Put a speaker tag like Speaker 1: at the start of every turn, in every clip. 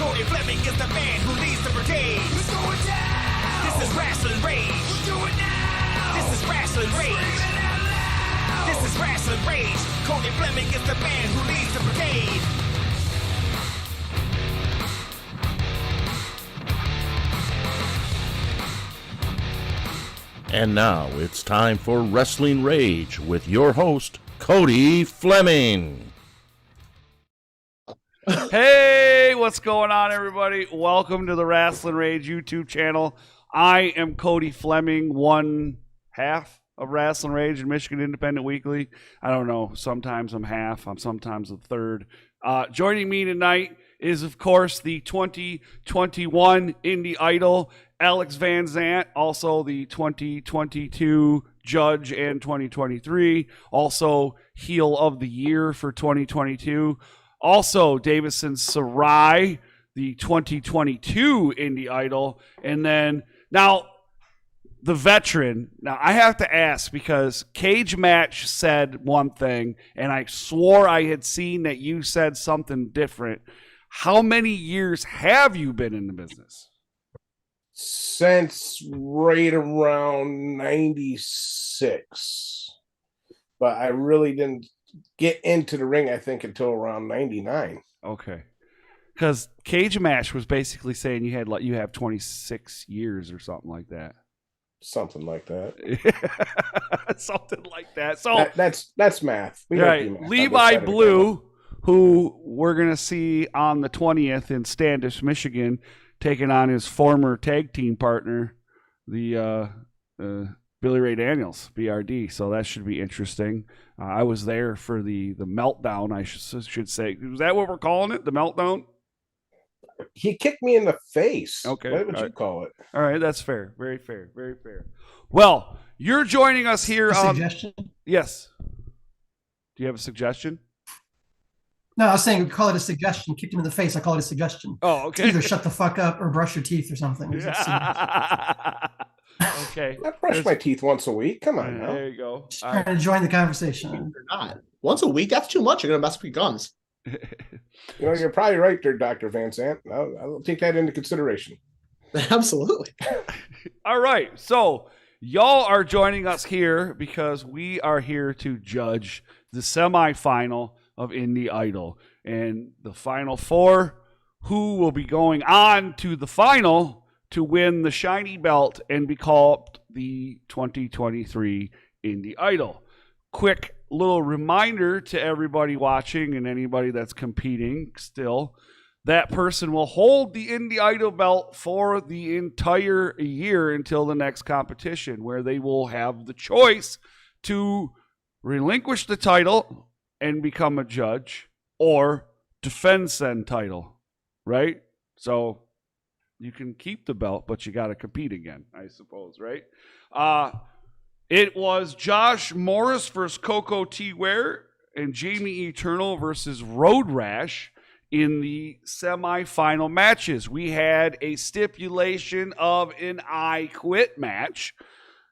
Speaker 1: Cody Fleming is the man who leads the brigade. Who's going down? This is Rasslin Rage. Who's doing now? This is Rasslin Rage. This is Rasslin Rage. Cody Fleming is the man who leads the brigade.
Speaker 2: And now it's time for Rasslin Rage with your host, Cody Fleming.
Speaker 3: Hey, what's going on, everybody? Welcome to the Rasslin Rage YouTube channel. I am Cody Fleming, one half of Rasslin Rage and Michigan Independent Weekly. I don't know. Sometimes I'm half. I'm sometimes a third. Joining me tonight is, of course, the 2021 Indie Idol, Alex Van Zant, also the 2022 Judge and 2023, also Heel of the Year for 2022. Also, Davison Sarai, the 2022 Indie Idol. And then, now, the veteran. Now, I have to ask because Cage Match said one thing, and I swore I had seen that you said something different. How many years have you been in the business?
Speaker 4: Since right around 96. But I really didn't get into the ring, I think, until around 99.
Speaker 3: Okay. Because Cage Match was basically saying you have 26 years or something like that.
Speaker 4: Something like that.
Speaker 3: Something like that. So
Speaker 4: that's math. We
Speaker 3: right.
Speaker 4: don't do math.
Speaker 3: Levi Blue, who we're gonna see on the 20th in Standish, Michigan, taking on his former tag team partner, the Billy Ray Daniels, BRD. So that should be interesting. I was there for the meltdown, I should say. Is that what we're calling it? The meltdown?
Speaker 4: He kicked me in the face.
Speaker 3: Okay.
Speaker 4: What would you call it?
Speaker 3: All right, that's fair. Very fair. Very fair. Well, you're joining us here on...
Speaker 5: Suggestion?
Speaker 3: Yes. Do you have a suggestion?
Speaker 5: No, I was saying we call it a suggestion. Kicked him in the face. I call it a suggestion.
Speaker 3: Oh, okay.
Speaker 5: To either shut the fuck up or brush your teeth or something.
Speaker 3: Okay.
Speaker 4: I brush my teeth once a week. Come on now.
Speaker 3: There you go.
Speaker 5: Just trying to join the conversation.
Speaker 6: Or not. Once a week? That's too much. You're going to mess up your gums.
Speaker 4: You know, you're probably right there, Dr. Van Sant. I'll take that into consideration.
Speaker 6: Absolutely.
Speaker 3: All right. So y'all are joining us here because we are here to judge the semifinal of Indie Idol. And the final four, who will be going on to the final to win the shiny belt and be called the 2023 Indie Idol. Quick little reminder to everybody watching and anybody that's competing still, that person will hold the Indie Idol belt for the entire year until the next competition, where they will have the choice to relinquish the title and become a judge or defend said title, right? So you can keep the belt, but you got to compete again, I suppose, right? It was Josh Morris versus Koko Ware and Jamie Eternal versus Road Rash in the semifinal matches. We had a stipulation of an I Quit match.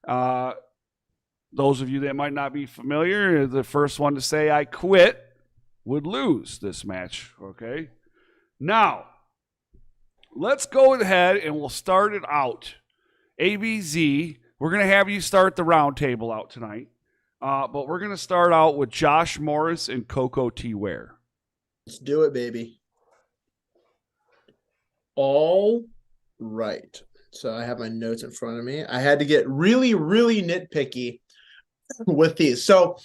Speaker 3: Those of you that might not be familiar, the first one to say I quit would lose this match, okay? Now, let's go ahead and we'll start it out. AVZ, we're going to have you start the round table out tonight, but we're going to start out with Josh Morris and Koko Ware.
Speaker 6: Let's do it, baby. All right. So I have my notes in front of me. I had to get really, really nitpicky with these. So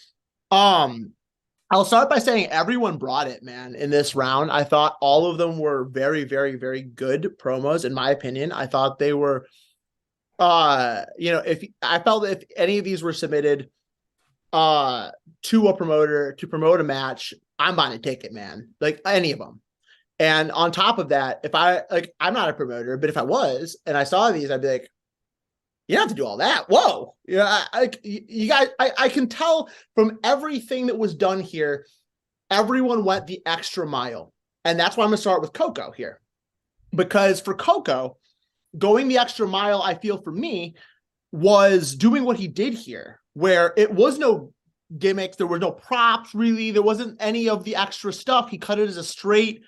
Speaker 6: I'll start by saying everyone brought it, man, in this round. I thought all of them were very, very, very good promos, in my opinion. I thought they were if I felt if any of these were submitted to a promoter to promote a match, I'm buying a ticket, man. Like any of them. And on top of that, if I'm not a promoter, but if I was and I saw these, I'd be like, you don't have to do all that. Whoa. Yeah. You guys, I can tell from everything that was done here, everyone went the extra mile. And that's why I'm going to start with Koko here. Because for Koko, going the extra mile, I feel for me, was doing what he did here, where it was no gimmicks. There were no props, really. There wasn't any of the extra stuff. He cut it as a straight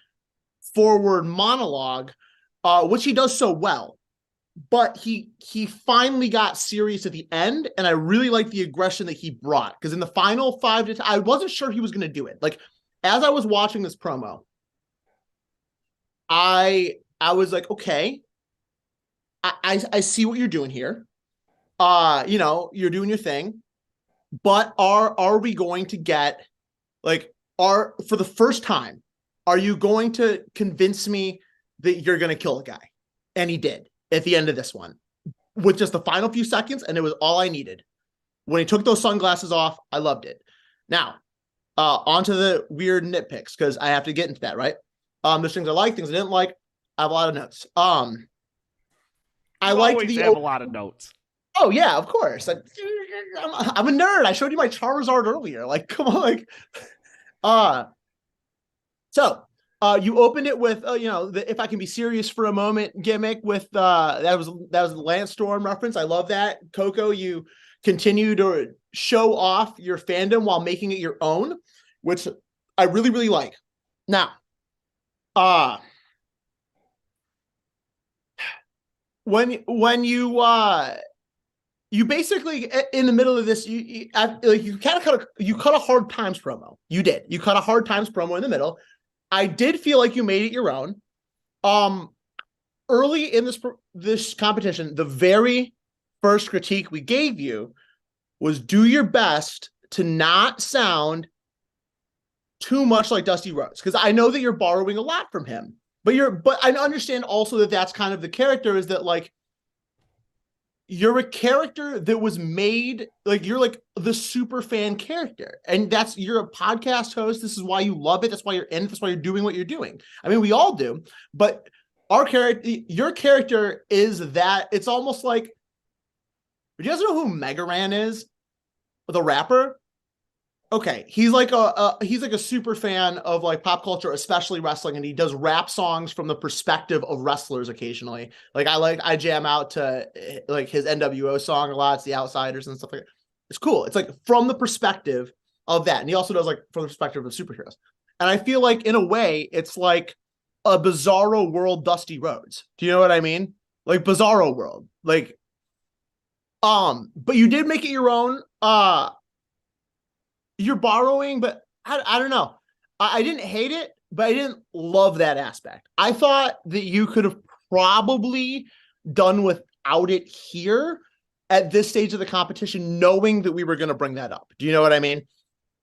Speaker 6: forward monologue, which he does so well. But he finally got serious at the end, and I really like the aggression that he brought, because in the final 5 to 10, I wasn't sure he was going to do it. Like, as I was watching this promo, I was like, okay, I see what you're doing here. You know, you're doing your thing, but are we going to get, like, for the first time, are you going to convince me that you're going to kill a guy? And he did at the end of this one with just the final few seconds. And it was all I needed. When he took those sunglasses off, I loved it. Now, onto the weird nitpicks, because I have to get into that, right? There's things I like, things I didn't like. I have a lot of notes. I liked the
Speaker 3: have a lot of notes.
Speaker 6: Oh yeah, of course. I'm a nerd. I showed you my Charizard earlier. Like, come on, like, so you opened it with you know, the "if I can be serious for a moment" gimmick with that was the Lance Storm reference. I love that. Koko, you continue to show off your fandom while making it your own, which I really, really like. Now, when you basically, in the middle of this, you cut a hard times promo. You did. You cut a hard times promo in the middle. I did feel like you made it your own. Early in this competition, the very first critique we gave you was do your best to not sound too much like Dusty Rhodes, because I know that you're borrowing a lot from him. But I understand also that that's kind of the character, is that, like, you're a character that was made, like, you're like the super fan character, and you're a podcast host. This is why you love it. That's why you're in it. That's why you're doing what you're doing. I mean, we all do, but your character is that. It's almost like, do you guys know who Mega Ran is? The rapper? Okay, he's like a super fan of, like, pop culture, especially wrestling, and he does rap songs from the perspective of wrestlers occasionally. Like, I jam out to, like, his NWO song a lot. It's The Outsiders and stuff like that. It's cool. It's like from the perspective of that, and he also does, like, from the perspective of superheroes. And I feel like, in a way, it's like a Bizarro World Dusty Rhodes. Do you know what I mean? Like, Bizarro World, like, but you did make it your own. You're borrowing, but I don't know. I didn't hate it, but I didn't love that aspect. I thought that you could have probably done without it here at this stage of the competition, knowing that we were going to bring that up. Do you know what I mean?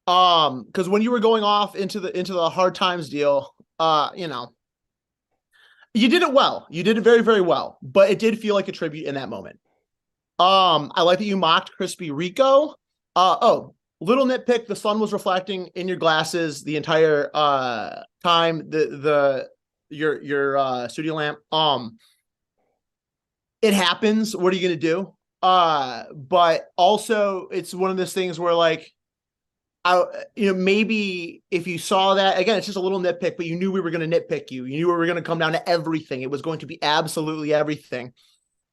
Speaker 6: Because when you were going off into the hard times deal, you know, you did it well. You did it very, very well, but it did feel like a tribute in that moment. I like that you mocked Crispy Rico. Little nitpick: the sun was reflecting in your glasses the entire time. Your studio lamp. It happens. What are you gonna do? But also, it's one of those things where, like, maybe if you saw that again, it's just a little nitpick, but you knew we were going to nitpick you. You knew we were going to come down to everything. It was going to be absolutely everything.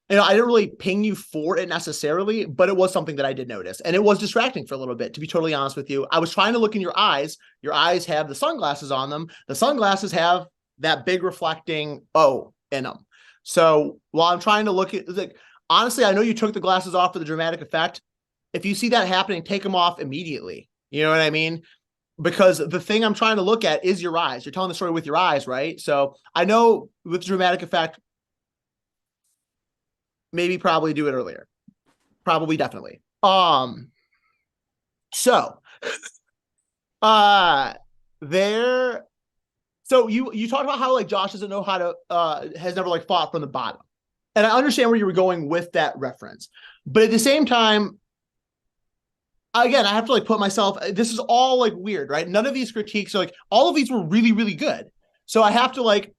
Speaker 6: You know, I didn't really ping you for it necessarily, but it was something that I did notice, and it was distracting for a little bit, to be totally honest with you. I was trying to look in your eyes. Your eyes have the sunglasses on them. The sunglasses have that big reflecting O in them. So while I'm trying to look at, like, honestly, I know you took the glasses off for the dramatic effect. If you see that happening, take them off immediately. You know what I mean? Because the thing I'm trying to look at is your eyes. You're telling the story with your eyes, right? So I know with dramatic effect, maybe probably do it earlier. Probably, definitely. So you talked about how, like, Josh doesn't know how to has never, like, fought from the bottom. And I understand where you were going with that reference. But at the same time, again, I have to, like, put myself, this is all, like, weird, right? None of these critiques are, like, all of these were really, really good. So I have to, like,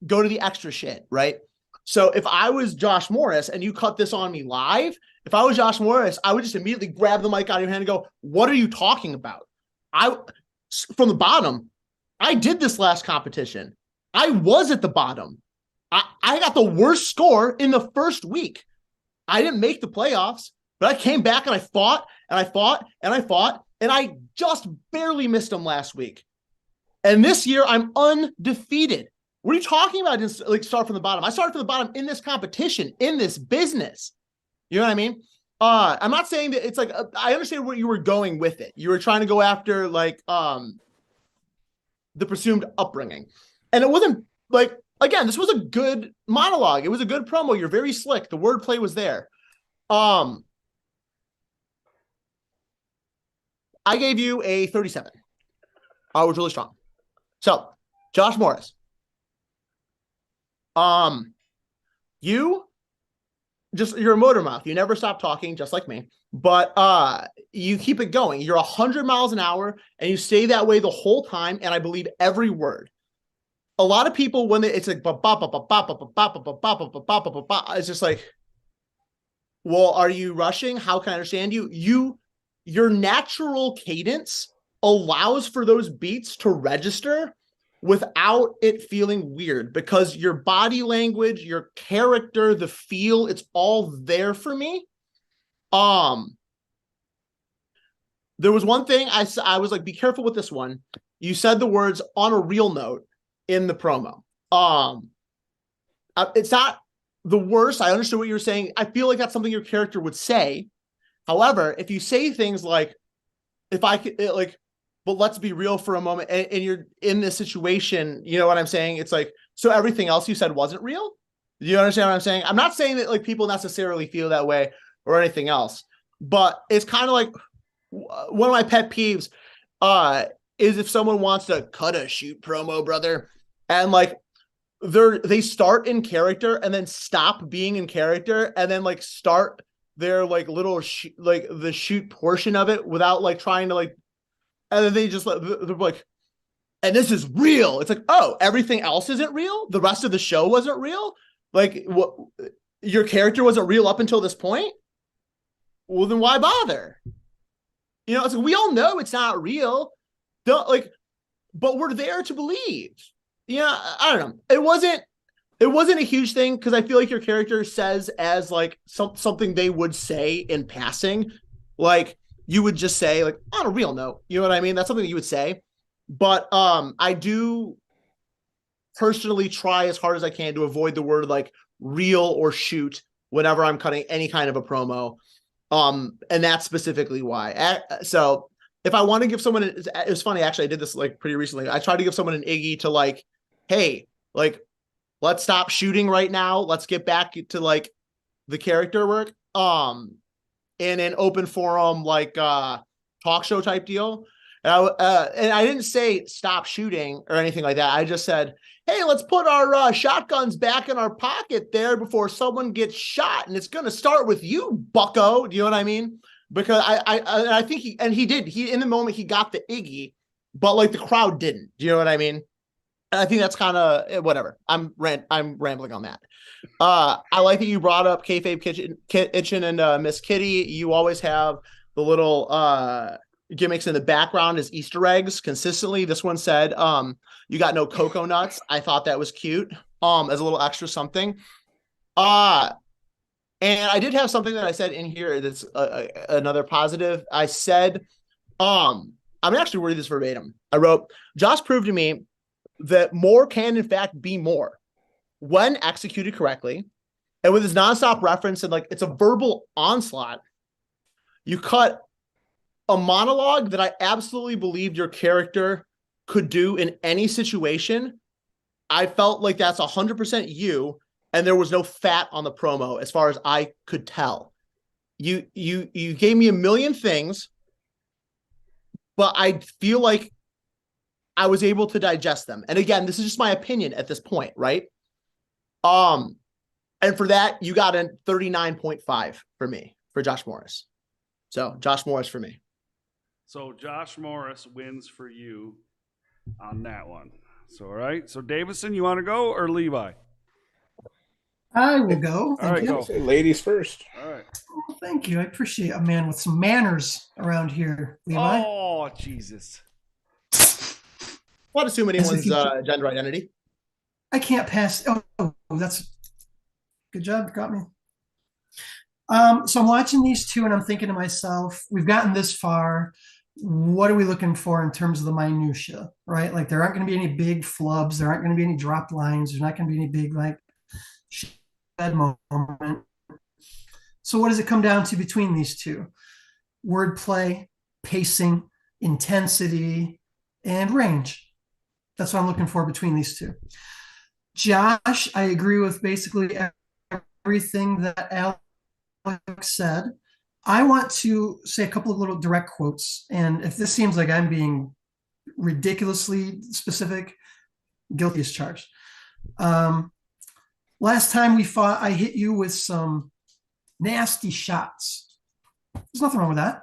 Speaker 6: go to the extra shit, right? So if I was Josh Morris and you cut this on me live, if I was Josh Morris, I would just immediately grab the mic out of your hand and go, what are you talking about? From the bottom, I did this last competition. I was at the bottom. I got the worst score in the first week. I didn't make the playoffs, but I came back and I fought and I fought and I fought, and I just barely missed them last week. And this year I'm undefeated. What are you talking about? Just like start from the bottom. I started from the bottom in this competition, in this business. You know what I mean? I'm not saying that it's like, I understand where you were going with it. You were trying to go after like the presumed upbringing. And it wasn't like, again, this was a good monologue. It was a good promo. You're very slick. The wordplay was there. I gave you a 37. I was really strong. So, Josh Morris. You're a motor mouth. You never stop talking, just like me. But you keep it going. You're 100 miles an hour, and you stay that way the whole time. And I believe every word. A lot of people, when it's like it's just like, well, are you rushing? How can I understand you? Your natural cadence allows for those beats to register without it feeling weird, because your body language, your character, the feel, it's all there for me. There was one thing I was like, be careful with this one. You said the words "on a real note" in the promo. It's not the worst. I understood what you were saying. I feel like that's something your character would say. However, if you say things like, if I could, like, but let's be real for a moment, and you're in this situation, you know what I'm saying? It's like, so everything else you said wasn't real? You understand what I'm saying? I'm not saying that like people necessarily feel that way or anything else, but it's kind of like one of my pet peeves is if someone wants to cut a shoot promo, brother, and like they start in character and then stop being in character and then like start their like little like the shoot portion of it without like trying to like, and then they just they're like, and this is real. It's like, oh, everything else isn't real. The rest of the show wasn't real. Like, what, your character wasn't real up until this point. Well, then why bother? You know, it's like, we all know it's not real. Don't like, but we're there to believe. Yeah, I don't know. It wasn't a huge thing because I feel like your character says as like something they would say in passing, like you would just say like on a real note. You know what I mean? That's something that you would say. But I do personally try as hard as I can to avoid the word like real or shoot whenever I'm cutting any kind of a promo. And that's specifically why. So if I want to give someone, it was funny, actually, I did this like pretty recently. I tried to give someone an Iggy to like, hey, like, let's stop shooting right now. Let's get back to like the character work. In an open forum, like talk show type deal. And I didn't say stop shooting or anything like that. I just said, hey, let's put our shotguns back in our pocket there before someone gets shot. And it's going to start with you, bucko. Do you know what I mean? Because I think he did. He, in the moment, he got the Iggy, but like the crowd didn't. Do you know what I mean? And I think that's kind of whatever. I'm rambling on that. I like that you brought up Kayfabe Kitchen and Miss Kitty. You always have the little gimmicks in the background as Easter eggs consistently. This one said, you got no cocoa nuts. I thought that was cute. As a little extra something. And I did have something that I said in here that's another positive. I said, I'm actually reading this verbatim. I wrote, Josh proved to me that more can in fact be more when executed correctly. And with his nonstop reference and like, it's a verbal onslaught. You cut a monologue that I absolutely believed your character could do in any situation. I felt like that's 100% you. And there was no fat on the promo as far as I could tell. You gave me a million things, but I feel like I was able to digest them. And again, this is just my opinion at this point, right? And for that, you got a 39.5 for me, for Josh Morris. So Josh Morris for me.
Speaker 3: So Josh Morris wins for you on that one. So, all right. So Davison, you want to go or Levi?
Speaker 5: I will go.
Speaker 3: All right,
Speaker 5: you.
Speaker 3: go.
Speaker 4: Say ladies first.
Speaker 3: All right.
Speaker 5: Well, thank you. I appreciate a man with some manners around here, Levi.
Speaker 3: Oh, Jesus.
Speaker 6: Not assume anyone's gender identity.
Speaker 5: I can't pass. Oh, that's good job. Got me. So I'm watching these two and I'm thinking to myself, we've gotten this far. what are we looking for in terms of the minutia, right? Like there aren't going to be any big flubs. There aren't going to be any drop lines. There's not going to be any big like shed moment. So what does it come down to between these two? Wordplay, pacing, intensity, and range. That's what I'm looking for between these two. Josh, I agree with basically everything that Alex said. I want to say a couple of little direct quotes. And if this seems like I'm being ridiculously specific, guilty as charged. Last time we fought, I hit you with some nasty shots. There's nothing wrong with that.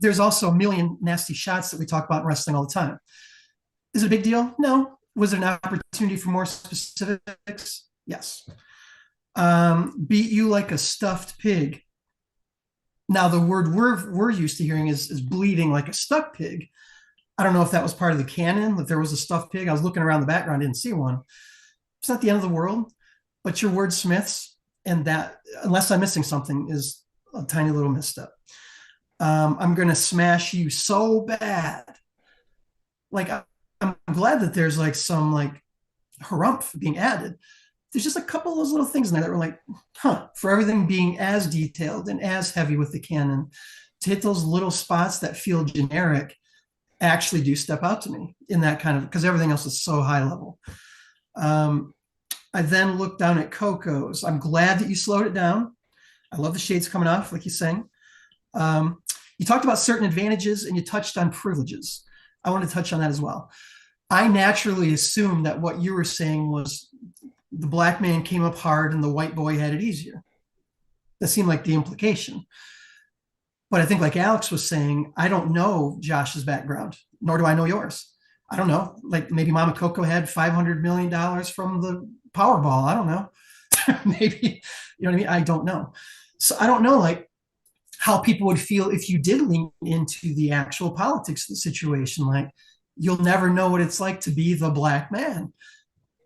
Speaker 5: There's also a million nasty shots that we talk about in wrestling all the time. Is it a big deal? No. Was there an opportunity for more specifics? Yes. Beat you like a stuffed pig. Now, the word we're used to hearing is bleeding like a stuck pig. I don't know if that was part of the canon, if there was a stuffed pig. I was looking around the background, didn't see one. It's not the end of the world, but your wordsmiths, and that, unless I'm missing something, is a tiny little misstep. I'm going to smash you so bad. Like, I'm glad that there's like some like harumph being added. There's just a couple of those little things in there that were like, for everything being as detailed and as heavy with the canon, to hit those little spots that feel generic actually do step out to me in that kind of, because everything else is so high level. I then looked down at Koko's. I'm glad that you slowed it down. I love the shades coming off, like you're saying. You talked about certain advantages and you touched on privileges. I want to touch on that as well. I naturally assumed that what you were saying was the black man came up hard and the white boy had it easier. That seemed like the implication. But I think, like Alex was saying, I don't know Josh's background, nor do I know yours. I don't know. Like maybe Mama Koko had $500 million from the Powerball. I don't know. Maybe, you know what I mean? I don't know. So I don't know, like, how people would feel if you did lean into the actual politics of the situation. Like, you'll never know what it's like to be the black man.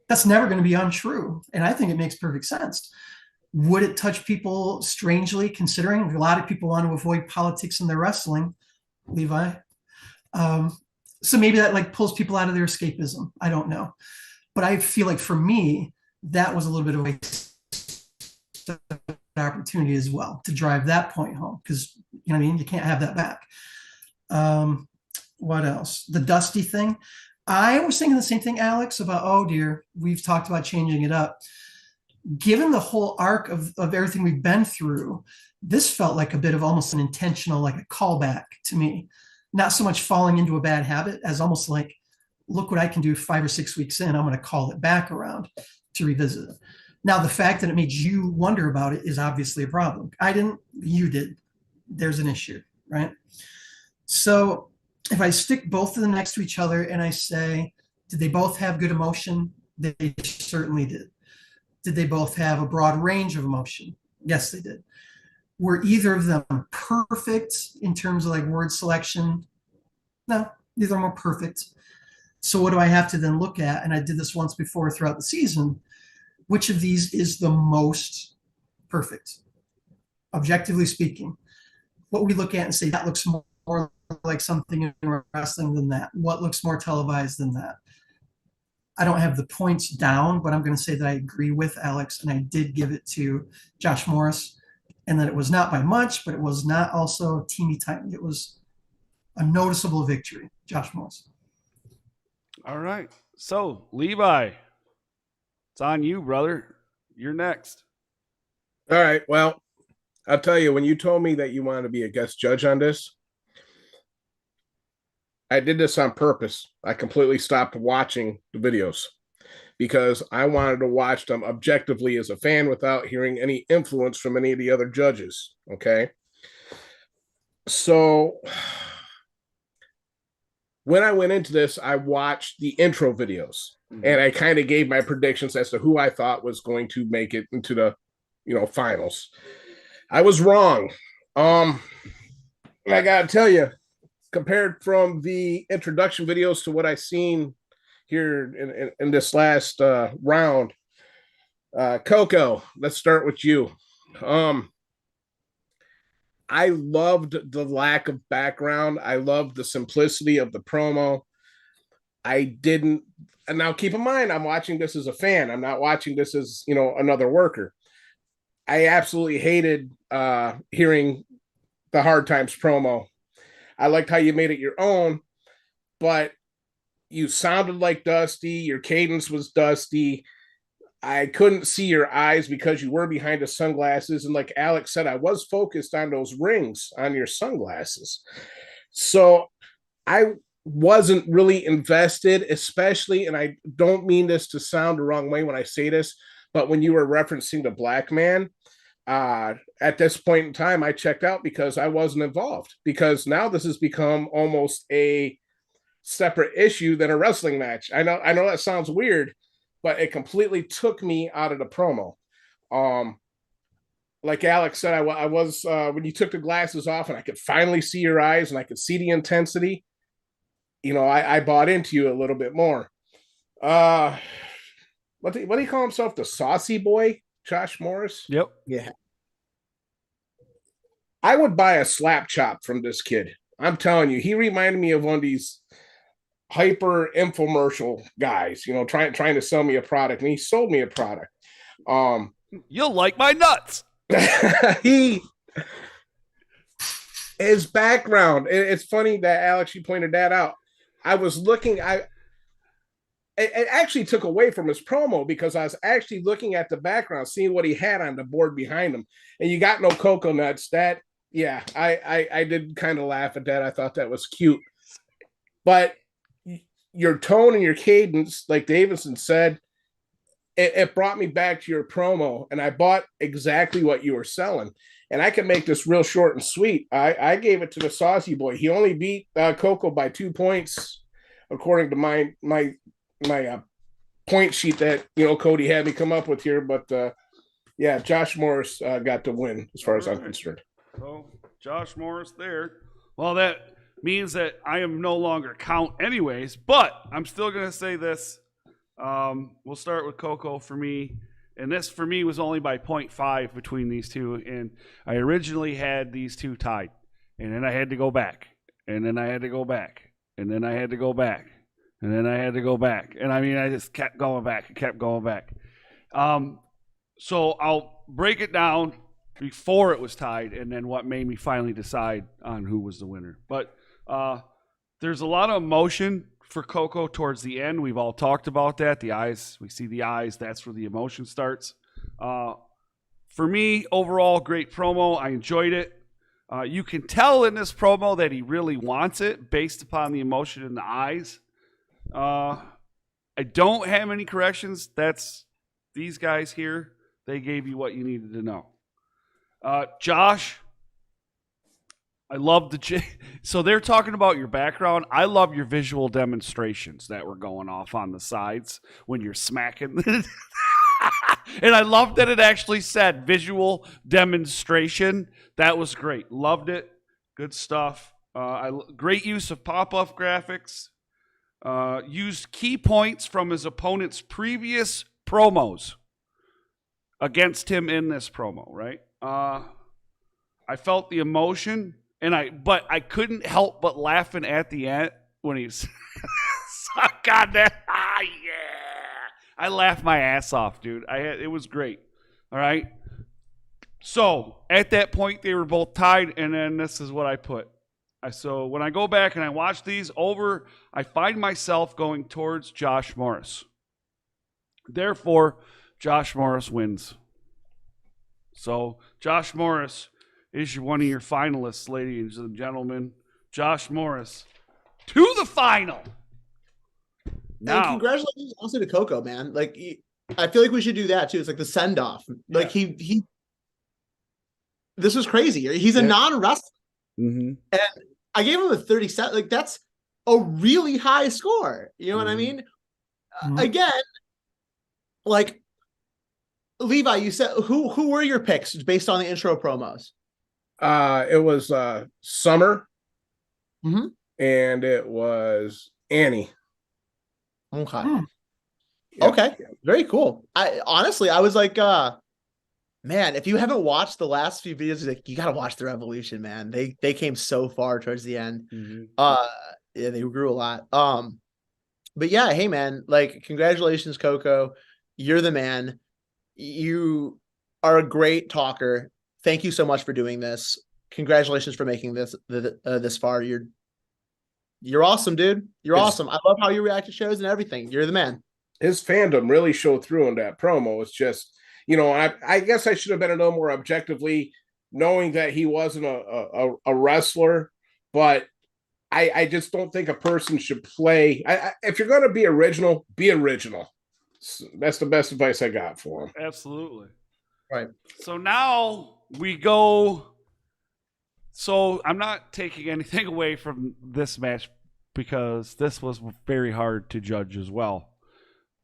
Speaker 5: That's never going to be untrue. And I think it makes perfect sense. Would it touch people strangely, considering a lot of people want to avoid politics in their wrestling, Levi? So maybe that like pulls people out of their escapism. I don't know. But I feel like for me, that was a little bit of a waste opportunity as well to drive that point home, because you know what I mean, you can't have that back. What else? The Dusty thing. I was thinking the same thing, Alex, about, oh dear, we've talked about changing it up. Given the whole arc of everything we've been through, this felt like a bit of almost an intentional, like a callback to me. Not so much falling into a bad habit as almost like, look what I can do 5 or 6 weeks in, I'm going to call it back around to revisit it. Now, the fact that it made you wonder about it is obviously a problem. I didn't, you did. There's an issue, right? So if I stick both of them next to each other and I say, did they both have good emotion? They certainly did. Did they both have a broad range of emotion? Yes, they did. Were either of them perfect in terms of like word selection? No, neither of them were perfect. So what do I have to then look at? And I did this once before throughout the season. Which of these is the most perfect? Objectively speaking, what we look at and say, that looks more like something in wrestling than that. What looks more televised than that? I don't have the points down, but I'm going to say that I agree with Alex, and I did give it to Josh Morris, and that it was not by much, but it was not also teeny tiny. It was a noticeable victory, Josh Morris.
Speaker 3: All right. So, Levi, it's on you, brother. You're next.
Speaker 4: All right. Well, I'll tell you, when you told me that you wanted to be a guest judge on this, I did this on purpose. I completely stopped watching the videos because I wanted to watch them objectively as a fan without hearing any influence from any of the other judges. Okay. So when I went into this, I watched the intro videos and I kind of gave my predictions as to who I thought was going to make it into the, finals. I was wrong. I gotta tell you, compared from the introduction videos to what I seen here in this last round, Koko, let's start with you. I loved the lack of background. I loved the simplicity of the promo. I didn't, and now keep in mind, I'm watching this as a fan. I'm not watching this as, another worker. I absolutely hated hearing the Hard Times promo. I liked how you made it your own, but you sounded like Dusty. Your cadence was Dusty. I couldn't see your eyes because you were behind the sunglasses. And like Alex said, I was focused on those rings on your sunglasses. So I wasn't really invested, especially, and I don't mean this to sound the wrong way when I say this, but when you were referencing the black man, at this point in time, I checked out because I wasn't involved, because now this has become almost a separate issue than a wrestling match. I know that sounds weird, but it completely took me out of the promo. Like Alex said, I was when you took the glasses off and I could finally see your eyes and I could see the intensity, I bought into you a little bit more. What do you call himself? The saucy boy, Josh Morris?
Speaker 3: Yep.
Speaker 6: Yeah.
Speaker 4: I would buy a slap chop from this kid. I'm telling you, he reminded me of one of these hyper infomercial guys, trying to sell me a product, and he sold me a product.
Speaker 3: You'll like my nuts.
Speaker 4: His background. It's funny that Alex, you pointed that out. I was looking. It actually took away from his promo because I was actually looking at the background, seeing what he had on the board behind him, and you got no coconuts. That, yeah, I did kind of laugh at that. I thought that was cute, but your tone and your cadence, like Davison said, it brought me back to your promo, and I bought exactly what you were selling. And I can make this real short and sweet. I gave it to the saucy boy. He only beat Koko by 2 points, according to my point sheet that Cody had me come up with here. But yeah, Josh Morris got the win as far as I'm concerned.
Speaker 3: So Josh Morris there. Well, that means that I am no longer count anyways, but I'm still going to say this. We'll start with Koko for me. And this for me was only by 0.5 between these two. And I originally had these two tied. And then I had to go back. And then I had to go back. And then I had to go back. And then I had to go back. And I mean, I just kept going back and kept going back. So I'll break it down before it was tied and then what made me finally decide on who was the winner. But there's a lot of emotion for Koko towards the end. We've all talked about that. The eyes, we see the eyes. That's where the emotion starts. For me, overall, great promo. I enjoyed it. You can tell in this promo that he really wants it based upon the emotion in the eyes. I don't have any corrections. That's these guys here. They gave you what you needed to know. Josh, I love so they're talking about your background. I love your visual demonstrations that were going off on the sides when you're smacking. And I love that it actually said visual demonstration. That was great. Loved it. Good stuff. Great use of pop-up graphics. Used key points from his opponent's previous promos against him in this promo, right? I felt the emotion, but I couldn't help but laughing at the end when he's God, yeah. I laughed my ass off, dude. It was great. All right. So at that point, they were both tied, and then this is what I put. So when I go back and I watch these over, I find myself going towards Josh Morris. Therefore, Josh Morris wins. So Josh Morris is one of your finalists, ladies and gentlemen. Josh Morris to the final. Now,
Speaker 6: and congratulations also to Koko, man. Like, I feel like we should do that too. It's like the send off. Like he this was crazy. He's a non-wrestler. Mm-hmm. And I gave him a 37. Like, that's a really high score. You know what I mean? Mm-hmm. Again, like, Levi, you said who were your picks based on the intro promos?
Speaker 4: It was Summer, and it was Annie.
Speaker 6: Okay. Yep. Okay. Very cool. I honestly, I was like, Man, if you haven't watched the last few videos, like, you got to watch their evolution, man. They came so far towards the end. Yeah, they grew a lot. But yeah, hey man, like, congratulations, Koko. You're the man. You are a great talker. Thank you so much for doing this. Congratulations for making this this far. You're awesome, dude. You're awesome. I love how you react to shows and everything. You're the man. His
Speaker 4: fandom really showed through in that promo. It's just, I guess I should have been a little more objectively, knowing that he wasn't a wrestler, but I just don't think a person should play. If you're going to be original, be original. That's the best advice I got for him.
Speaker 3: Absolutely.
Speaker 6: Right.
Speaker 3: So now we go. So I'm not taking anything away from this match because this was very hard to judge as well.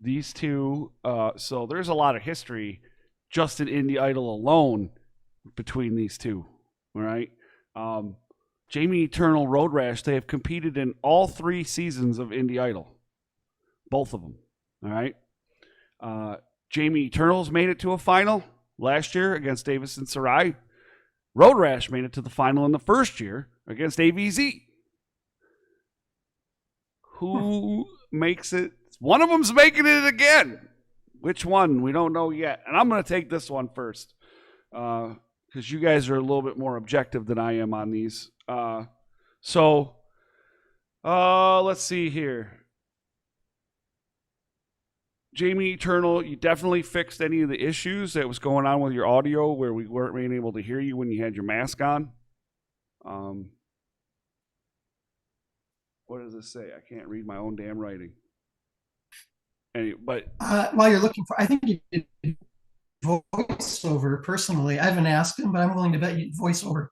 Speaker 3: These two, so there's a lot of history just in Indie Idol alone between these two, all right? Jamie Eternal, Road Rash, they have competed in all 3 seasons of Indie Idol. Both of them, all right? Jamie Eternal's made it to a final last year against Davison Sarai. Road Rash made it to the final in the first year against AVZ. Who makes it? One of them's making it again. Which one? We don't know yet. And I'm going to take this one first because you guys are a little bit more objective than I am on these. So let's see here. Jamie Eternal, you definitely fixed any of the issues that was going on with your audio where we weren't being able to hear you when you had your mask on. What does this say? I can't read my own damn writing. Anyway, but
Speaker 5: while you're looking for, I think you did voiceover personally. I haven't asked him, but I'm willing to bet you voiceover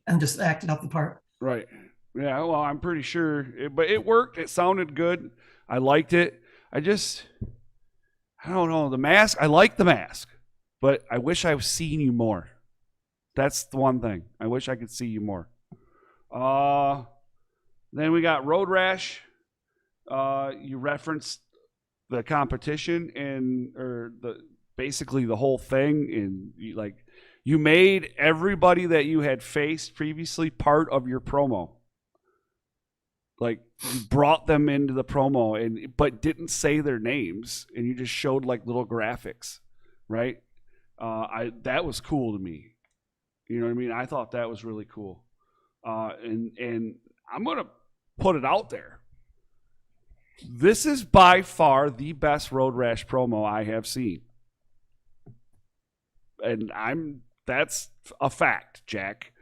Speaker 5: and just acted out the part.
Speaker 3: Right. Yeah, well, I'm pretty sure. But it worked. It sounded good. I liked it. I don't know. The mask, I like the mask, but I wish I was seeing you more. That's the one thing. I wish I could see you more. Then we got Road Rash. You referenced the competition basically the whole thing, and you made everybody that you had faced previously part of your promo. Like, you brought them into the promo but didn't say their names, and you just showed like little graphics, right? That was cool to me. You know what I mean? I thought that was really cool. And I'm gonna put it out there. This is by far the best Road Rash promo I have seen. And that's a fact, Jack.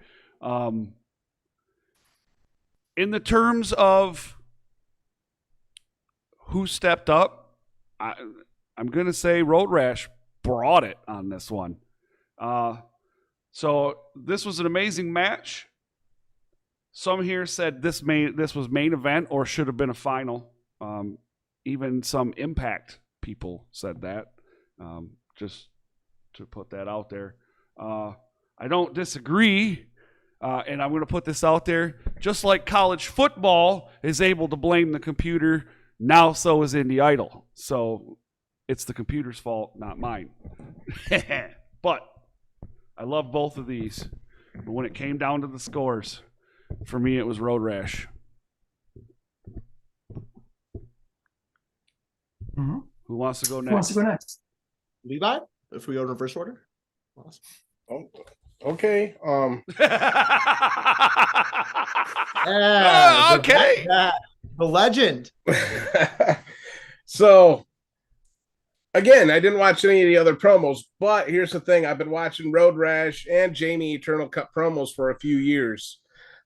Speaker 3: In the terms of who stepped up, I'm going to say Road Rash brought it on this one. So this was an amazing match. Some here said this was main event or should have been a final. Even some Impact people said that. Just to put that out there. I don't disagree. And I'm going to put this out there. Just like college football is able to blame the computer, now so is Indie Idol. So it's the computer's fault, not mine. But I love both of these. But when it came down to the scores, for me it was Road Rash.
Speaker 5: Mm-hmm.
Speaker 3: Who wants to go next?
Speaker 5: Who wants to go next?
Speaker 6: Levi, if we go in reverse order. Awesome.
Speaker 4: Oh, okay.
Speaker 3: Okay.
Speaker 6: The legend.
Speaker 4: So, again, I didn't watch any of the other promos, but here's the thing. I've been watching Road Rash and Jamie Eternal cut promos for a few years.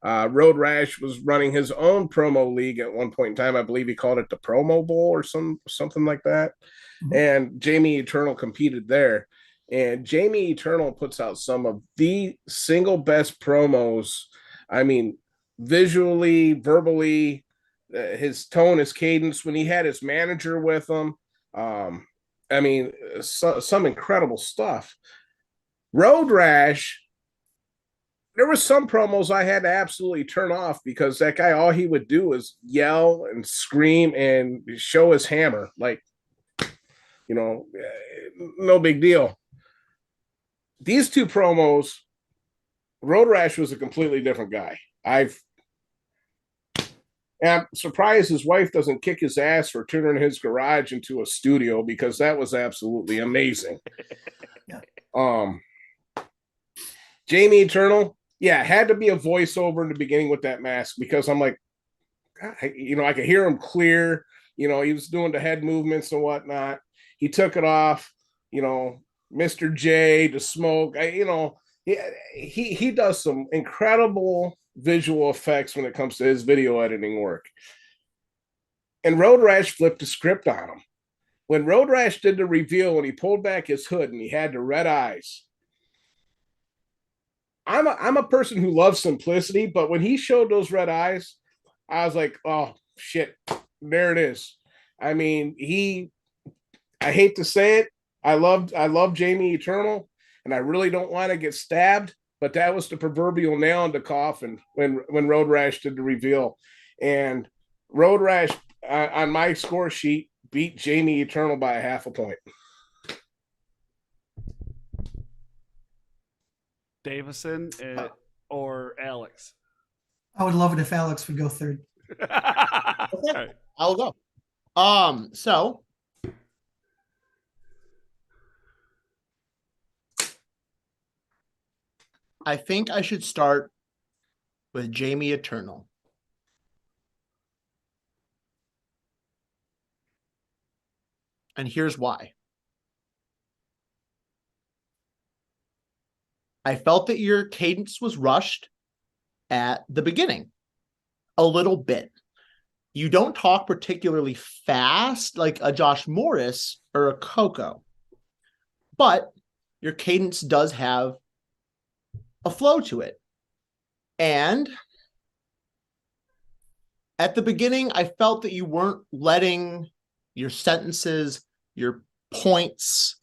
Speaker 4: Road Rash was running his own promo league at one point in time. I believe he called it the Promo Bowl or something like that. Mm-hmm. And Jamie Eternal competed there. And Jamie Eternal puts out some of the single best promos. I mean, visually, verbally, his tone, his cadence, when he had his manager with him. I mean, some incredible stuff. Road Rash, there were some promos I had to absolutely turn off because that guy, all he would do was yell and scream and show his hammer. Like, no big deal. these two promos, Road Rash was a completely different guy. I'm surprised his wife doesn't kick his ass for turning his garage into a studio, because that was absolutely amazing.
Speaker 5: Yeah.
Speaker 4: Jamie Eternal, yeah, had to be a voiceover in the beginning with that mask, because I'm like, you know, I could hear him clear. You know, he was doing the head movements and whatnot. He took it off. You know, Mr. J, the smoke. You know, he does some incredible visual effects when it comes to his video editing work. And Road Rash flipped the script on him. When Road Rash did the reveal and he pulled back his hood and he had the red eyes, I'm a person who loves simplicity, but when he showed those red eyes, I was like, oh shit, there it is. I mean, I hate to say it, I love Jamie Eternal, and I really don't want to get stabbed, but that was the proverbial nail in the coffin when Road Rash did the reveal. And Road Rash on my score sheet beat Jamie Eternal by a half a point.
Speaker 3: Davison or Alex?
Speaker 5: I would love it if Alex would go third.
Speaker 6: Okay, I'll go. So I think I should start with Jamie Eternal. And here's why. I felt that your cadence was rushed at the beginning a little bit. You don't talk particularly fast like a Josh Morris or a Koko, but your cadence does have a flow to it. And at the beginning, I felt that you weren't letting your sentences, your points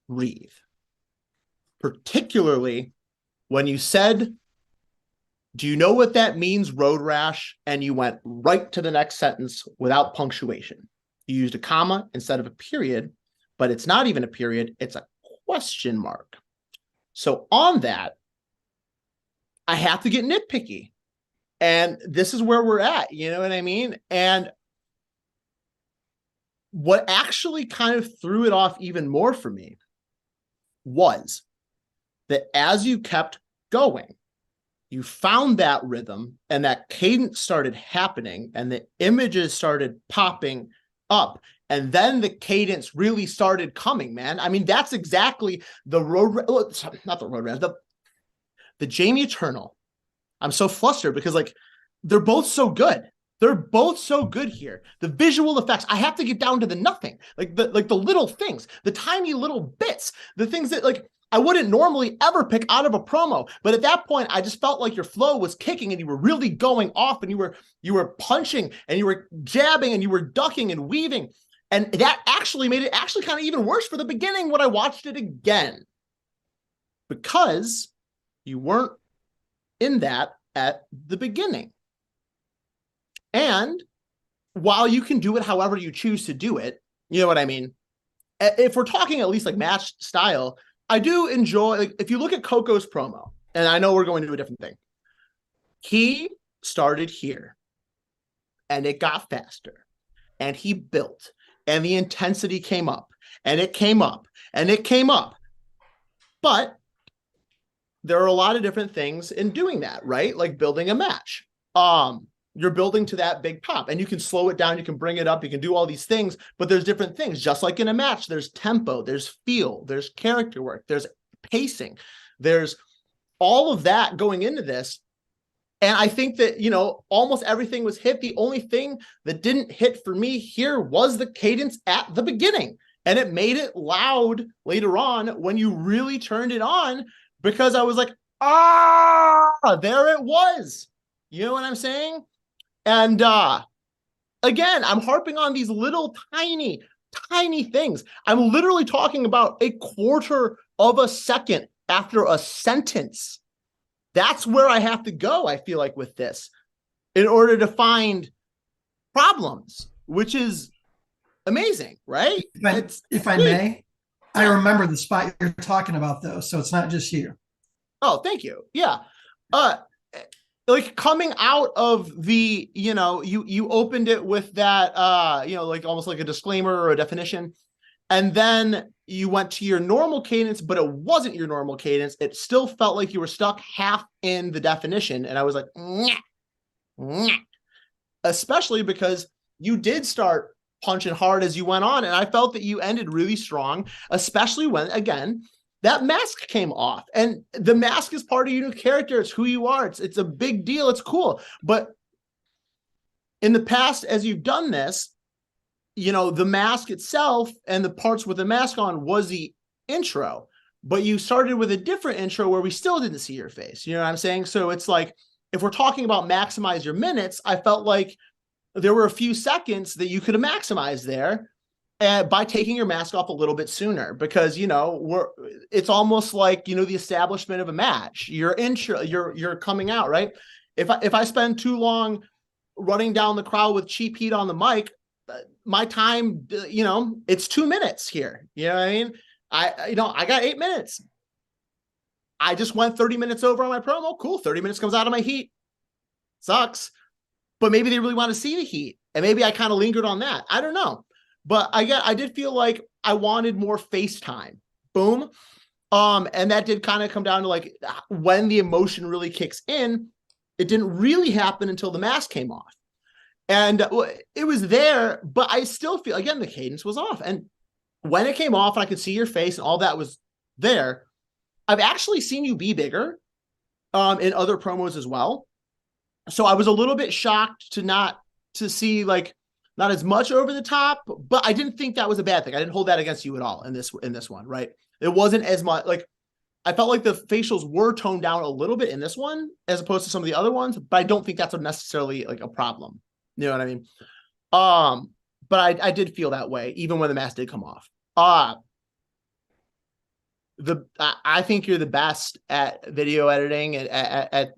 Speaker 6: breathe. Particularly when you said, do you know what that means, Road Rash? And you went right to the next sentence without punctuation. You used a comma instead of a period, but it's not even a period, it's a question mark. So on that, I have to get nitpicky. And this is where we're at, you know what I mean? And what actually kind of threw it off even more for me was that as you kept going, you found that rhythm and that cadence started happening and the images started popping up. And then the cadence really started coming, man. I mean, that's exactly the the Jamie Eternal. I'm so flustered because like, they're both so good. They're both so good here. The visual effects, I have to get down to the nothing, like the little things, the tiny little bits, the things that like, I wouldn't normally ever pick out of a promo, but at that point, I just felt like your flow was kicking and you were really going off and you were punching and you were jabbing and you were ducking and weaving. And that actually made it actually kind of even worse for the beginning when I watched it again, because you weren't in that at the beginning. And while you can do it however you choose to do it, you know what I mean? If we're talking at least like match style, I do enjoy, like, if you look at Koko's promo, and I know we're going to do a different thing. He started here, and it got faster, and he built, and the intensity came up, and it came up, and it came up. But there are a lot of different things in doing that, right? Like building a match. You're building to that big pop and you can slow it down. You can bring it up. You can do all these things, but there's different things. Just like in a match, there's tempo, there's feel, there's character work, there's pacing. There's all of that going into this. And I think that, you know, almost everything was hit. The only thing that didn't hit for me here was the cadence at the beginning. And it made it loud later on when you really turned it on, because I was like, there it was. You know what I'm saying? And again, I'm harping on these little tiny things. I'm literally talking about a quarter of a second after a sentence. That's where I have to go, I feel like, with this in order to find problems, which is amazing, right?
Speaker 5: If I may, I remember the spot you're talking about, though, so it's not just you.
Speaker 6: Oh, thank you. Yeah. Like coming out of the, you opened it with that, like almost like a disclaimer or a definition. And then you went to your normal cadence, but it wasn't your normal cadence. It still felt like you were stuck half in the definition. And I was like, nyeh, nyeh. Especially because you did start punching hard as you went on. And I felt that you ended really strong, especially when, again, that mask came off. And the mask is part of your new character. It's who you are. It's a big deal. It's cool. But in the past, as you've done this, the mask itself and the parts with the mask on was the intro, but you started with a different intro where we still didn't see your face. You know what I'm saying? So it's like, if we're talking about maximize your minutes, I felt like there were a few seconds that you could have maximized there by taking your mask off a little bit sooner, because, it's almost like, the establishment of a match, your intro, you're coming out, right? If I spend too long running down the crowd with cheap heat on the mic, my time, it's 2 minutes here. You know what I mean? I got 8 minutes. I just went 30 minutes over on my promo. Cool. 30 minutes comes out of my heat. Sucks. But maybe they really want to see the heat. And maybe I kind of lingered on that. I don't know. But I did feel like I wanted more face time. Boom. And that did kind of come down to like when the emotion really kicks in. It didn't really happen until the mask came off. And it was there, but I still feel, again, the cadence was off. And when it came off and I could see your face and all that was there, I've actually seen you be bigger in other promos as well. So I was a little bit shocked to see like not as much over the top, but I didn't think that was a bad thing. I didn't hold that against you at all in this one, right? It wasn't as much like, I felt like the facials were toned down a little bit in this one as opposed to some of the other ones, but I don't think that's necessarily like a problem. You know what I mean? But I did feel that way even when the mask did come off. I think you're the best at video editing and at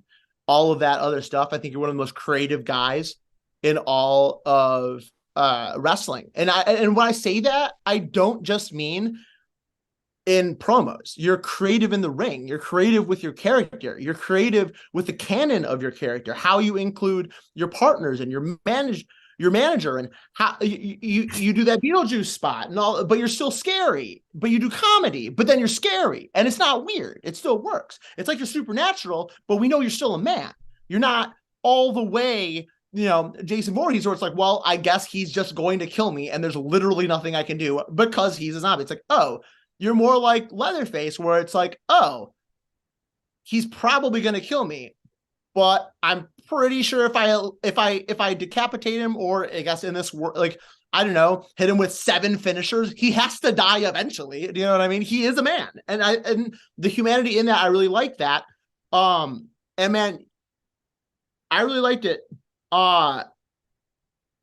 Speaker 6: all of that other stuff. I think you're one of the most creative guys in all of wrestling. And when I say that, I don't just mean in promos. You're creative in the ring. You're creative with your character. You're creative with the canon of your character, how you include your partners and your manager, and how you do that Beetlejuice spot and all, but you're still scary, but you do comedy, but then you're scary and it's not weird. It still works. It's like you're supernatural, but we know you're still a man. You're not all the way, Jason Voorhees, where it's like, well, I guess he's just going to kill me and there's literally nothing I can do because he's a zombie. It's like, oh, you're more like Leatherface, where it's like, oh, he's probably going to kill me, but I'm pretty sure if I decapitate him, or I guess in this world, like, I don't know, hit him with 7 finishers, he has to die eventually. Do you know what I mean? He is a man, and the humanity in that, I really like that. And man, I really liked it. But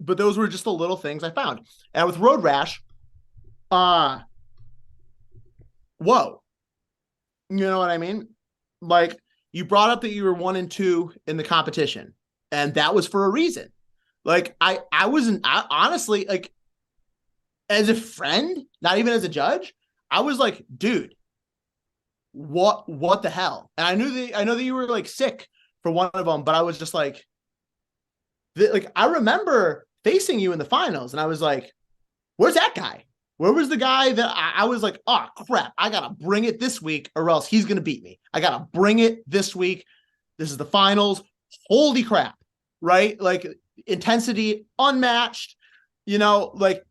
Speaker 6: those were just the little things I found. And with Road Rash, whoa, you know what I mean? Like, you brought up that you were 1 and 2 in the competition, and that was for a reason. Like, I honestly, like, as a friend, not even as a judge, I was like, dude, what the hell? And I know that you were like sick for one of them, but I was just like, I remember facing you in the finals, and I was like, where's that guy? Where was the guy that I was like, oh, crap, I got to bring it this week or else he's going to beat me. I got to bring it this week. This is the finals. Holy crap, right? Like, intensity unmatched, like,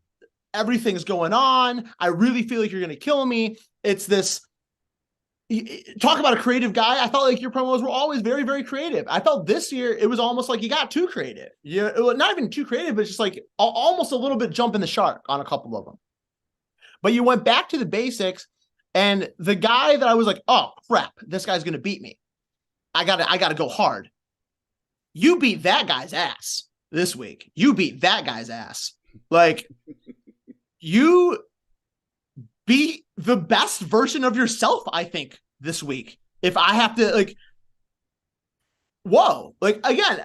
Speaker 6: everything's going on. I really feel like you're going to kill me. It's this, talk about a creative guy. I felt like your promos were always very, very creative. I felt this year it was almost like you got too creative. Yeah, not even too creative, but just like almost a little bit jumping the shark on a couple of them. But you went back to the basics, and the guy that I was like, oh crap, this guy's gonna beat me. I gotta go hard. You beat that guy's ass this week. You beat that guy's ass. Like, you beat the best version of yourself, I think, this week. If I have to, like, whoa, like, again,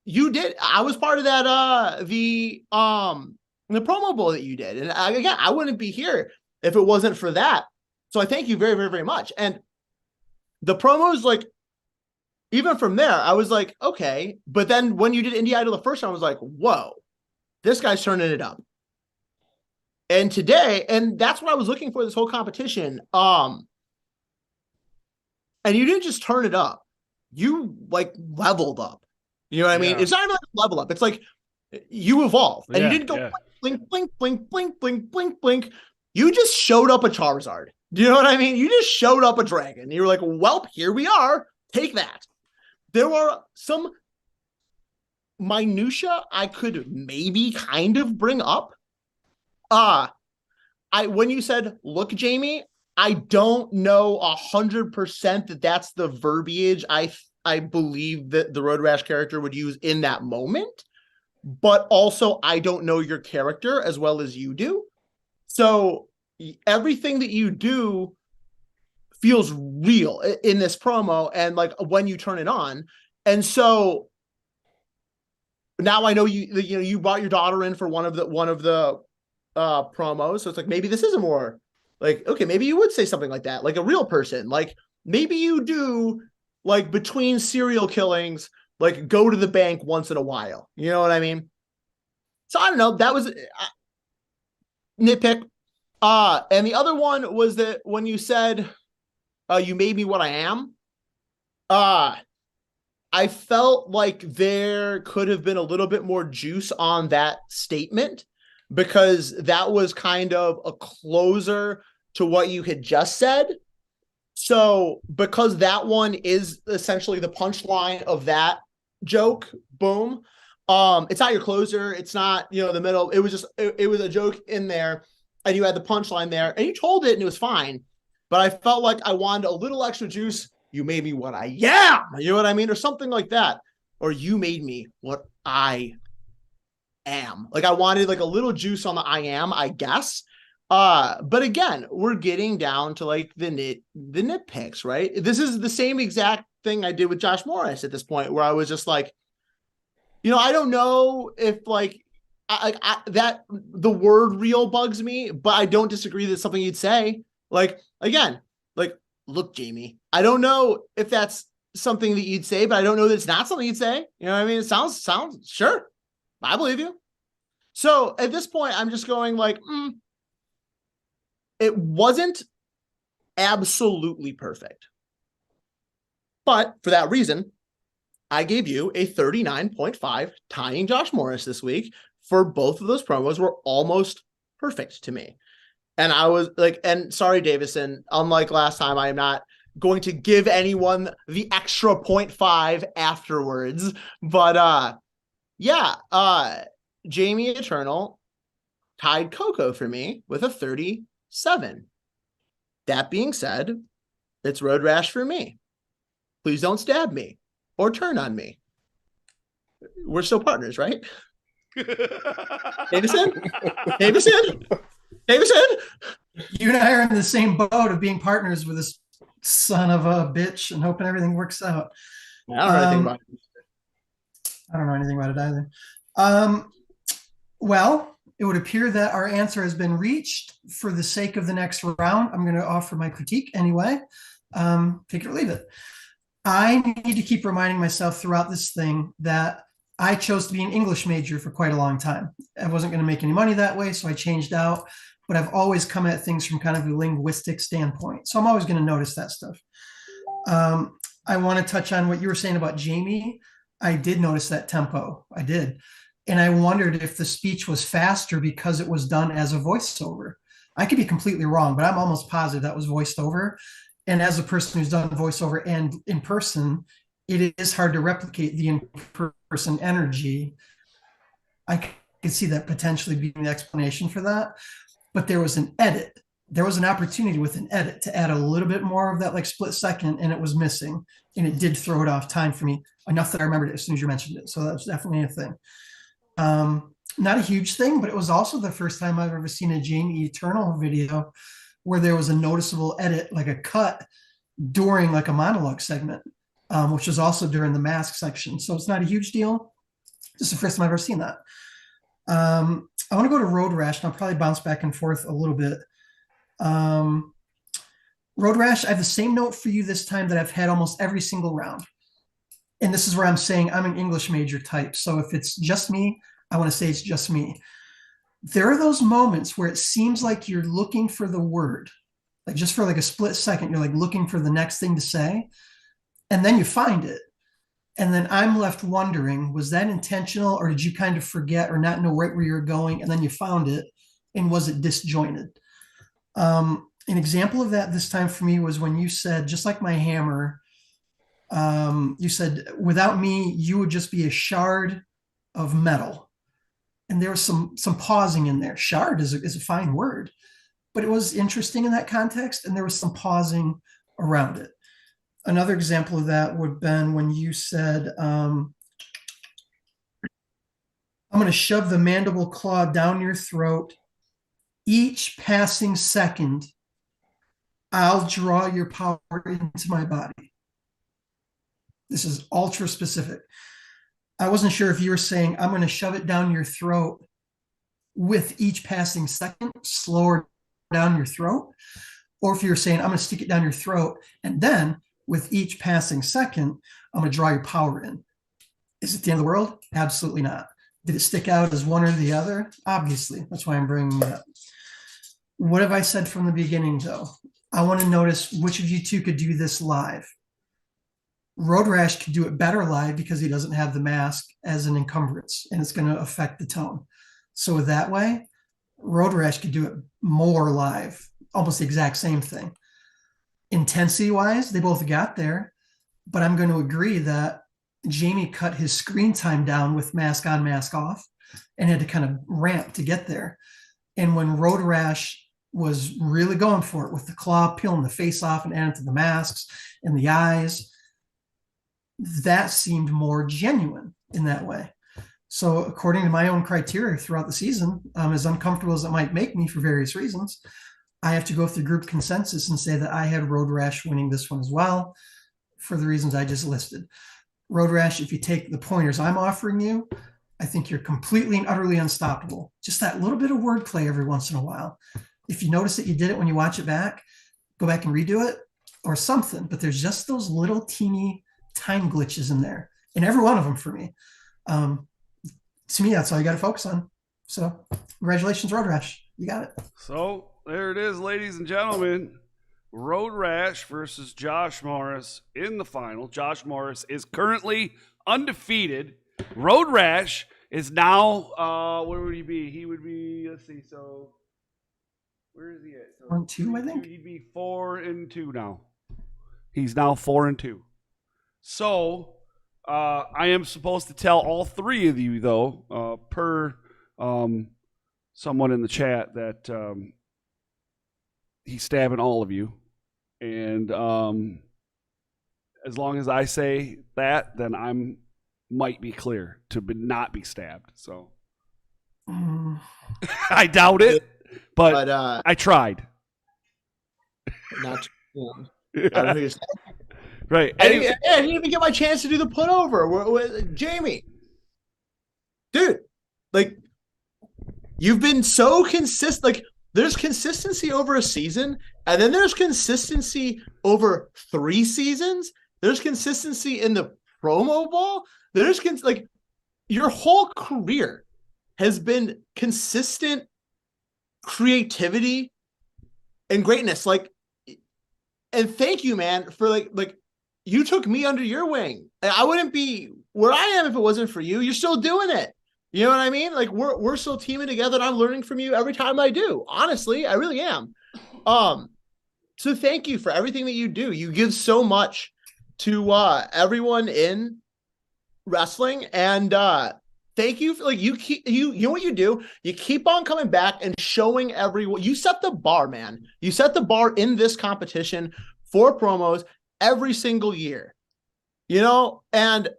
Speaker 6: you did. I was part of that. The promo bowl that you did, and I wouldn't be here if it wasn't for that. So I thank you very, very, very much. And the promos, like, even from there, I was like, okay. But then when you did Indie Idol the first time, I was like, whoa, this guy's turning it up. And today, and that's what I was looking for this whole competition. And you didn't just turn it up. You like leveled up. You know what I mean? It's not even like level up. It's like you evolved. And you didn't go blink, blink, blink, blink, blink, blink, blink. You just showed up a Charizard. Do you know what I mean? You just showed up a dragon. You were like, well, here we are. Take that. There were some minutia I could maybe kind of bring up. When you said, look, Jamie, I don't know 100% that that's the verbiage I believe that the Road Rash character would use in that moment, but also I don't know your character as well as you do. So everything that you do feels real in this promo and like when you turn it on. And so now I know you brought your daughter in for one of the promos. So it's like, maybe this is a more like, okay, maybe you would say something like that, like a real person. Like maybe you do like between serial killings, like go to the bank once in a while. You know what I mean? So I don't know. That was nitpick. And the other one was that when you said, you made me what I am. I felt like there could have been a little bit more juice on that statement because that was kind of a closer to what you had just said. So because that one is essentially the punchline of that joke, boom. It's not your closer. It's not, the middle. It was just, it was a joke in there and you had the punchline there and you told it and it was fine. But I felt like I wanted a little extra juice. You made me what I am. You know what I mean? Or something like that. Or you made me what I am. Like I wanted like a little juice on the I am, I guess. But again, we're getting down to like the nitpicks, right? This is the same exact thing I did with Josh Morris at this point, where I was just like, I don't know if like that the word real bugs me, but I don't disagree that it's something you'd say. Like, again, like, look, Jamie, I don't know if that's something that you'd say, but I don't know that it's not something you'd say. You know what I mean? It sounds sure. I believe you. So at this point, I'm just going like, it wasn't absolutely perfect. But for that reason, I gave you a 39.5 tying Josh Morris this week for both of those promos were almost perfect to me. And I was like, and sorry, Davison, unlike last time, I am not going to give anyone the extra 0.5 afterwards. But Jamie Eternal tied Koko for me with a 37. That being said, it's Road Rash for me. Please don't stab me or turn on me. We're still partners, right? Davison?
Speaker 5: You and I are in the same boat of being partners with this son of a bitch and hoping everything works out.
Speaker 6: I don't know anything about it.
Speaker 5: I don't know anything about it either. Well, it would appear that our answer has been reached. For the sake of the next round, I'm going to offer my critique anyway. Take it or leave it. I need to keep reminding myself throughout this thing that I chose to be an English major for quite a long time. I wasn't going to make any money that way, so I changed out. But I've always come at things from kind of a linguistic standpoint. So I'm always going to notice that stuff. I want to touch on what you were saying about Jamie. I did notice that tempo. I did. And I wondered if the speech was faster because it was done as a voiceover. I could be completely wrong, but I'm almost positive that was voiced over. And as a person who's done voiceover and in person, it is hard to replicate the in-person energy. I could see that potentially being the explanation for that. But there was an edit. There was an opportunity with an edit to add a little bit more of that like split second, and it was missing. And it did throw it off time for me enough that I remembered it as soon as you mentioned it. So that was definitely a thing. Not a huge thing, but it was also the first time I've ever seen a Jamie Eternal video where there was a noticeable edit, like a cut during like a monologue segment, which was also during the mask section. So it's not a huge deal. This is the first time I've ever seen that. I want to go to Road Rash, and I'll probably bounce back and forth a little bit. Road Rash, I have the same note for you this time that I've had almost every single round. And this is where I'm saying I'm an English major type. So if it's just me, I want to say it's just me. There are those moments where it seems like you're looking for the word, like just for like a split second, you're like looking for the next thing to say, and then you find it. And then I'm left wondering, was that intentional, or did you kind of forget or not know right where you're going? And then you found it, and was it disjointed? An example of that this time for me was when you said, just like my hammer, you said, without me, you would just be a shard of metal. And there was some pausing in there. Shard is a fine word, but it was interesting in that context, and there was some pausing around it. Another example of that would have been when you said, I'm going to shove the mandible claw down your throat. Each passing second, I'll draw your power into my body. This is ultra specific. I wasn't sure if you were saying, I'm going to shove it down your throat with each passing second, slower down your throat, or if you were saying, I'm going to stick it down your throat, and then with each passing second, I'm going to draw your power in. Is it the end of the world? Absolutely not. Did it stick out as one or the other? Obviously. That's why I'm bringing it up. What have I said from the beginning, though? I want to notice which of you two could do this live. Road Rash could do it better live because he doesn't have the mask as an encumbrance, and it's going to affect the tone. So that way, Road Rash could do it more live, almost the exact same thing. Intensity-wise, they both got there, but I'm going to agree that Jamie cut his screen time down with mask on, mask off, and had to kind of ramp to get there. And when Road Rash was really going for it with the claw, peeling the face off and adding to the masks and the eyes, that seemed more genuine in that way. So according to my own criteria throughout the season, as uncomfortable as it might make me for various reasons, I have to go through group consensus and say that I had Road Rash winning this one as well for the reasons I just listed. Road Rash, if you take the pointers I'm offering you, I think you're completely and utterly unstoppable. Just that little bit of wordplay every once in a while. If you notice that you did it when you watch it back, go back and redo it or something. But there's just those little teeny time glitches in there, and every one of them for me. To me, that's all you got to focus on. So congratulations, Road Rash. You got it.
Speaker 3: So there it is, ladies and gentlemen. Road Rash versus Josh Morris in the final. Josh Morris is currently undefeated. Road Rash is now, where would he be? He would be, let's see, so where is he at? So
Speaker 5: 4-2, I think.
Speaker 3: He'd be 4-2 now. He's now 4-2. So I am supposed to tell all three of you, though, per someone in the chat, that he's stabbing all of you. And as long as I say that, then I'm might be clear to not be stabbed. So I doubt it, but I tried.
Speaker 6: Not I don't know.
Speaker 3: Right.
Speaker 6: I didn't even get my chance to do the put over. Jamie, dude, like, you've been so consistent. Like, there's consistency over a season, and then there's consistency over 3 seasons. There's consistency in the promo ball. There's like, your whole career has been consistent creativity and greatness. Like, and thank you, man, for like you took me under your wing. I wouldn't be where I am if it wasn't for you. You're still doing it. You know what I mean? Like, we're still teaming together, and I'm learning from you every time I do. Honestly, I really am. So thank you for everything that you do. You give so much to everyone in wrestling, and thank you for, like, you know what you do? You keep on coming back and showing everyone. You set the bar, man. You set the bar in this competition for promos every single year. You know, and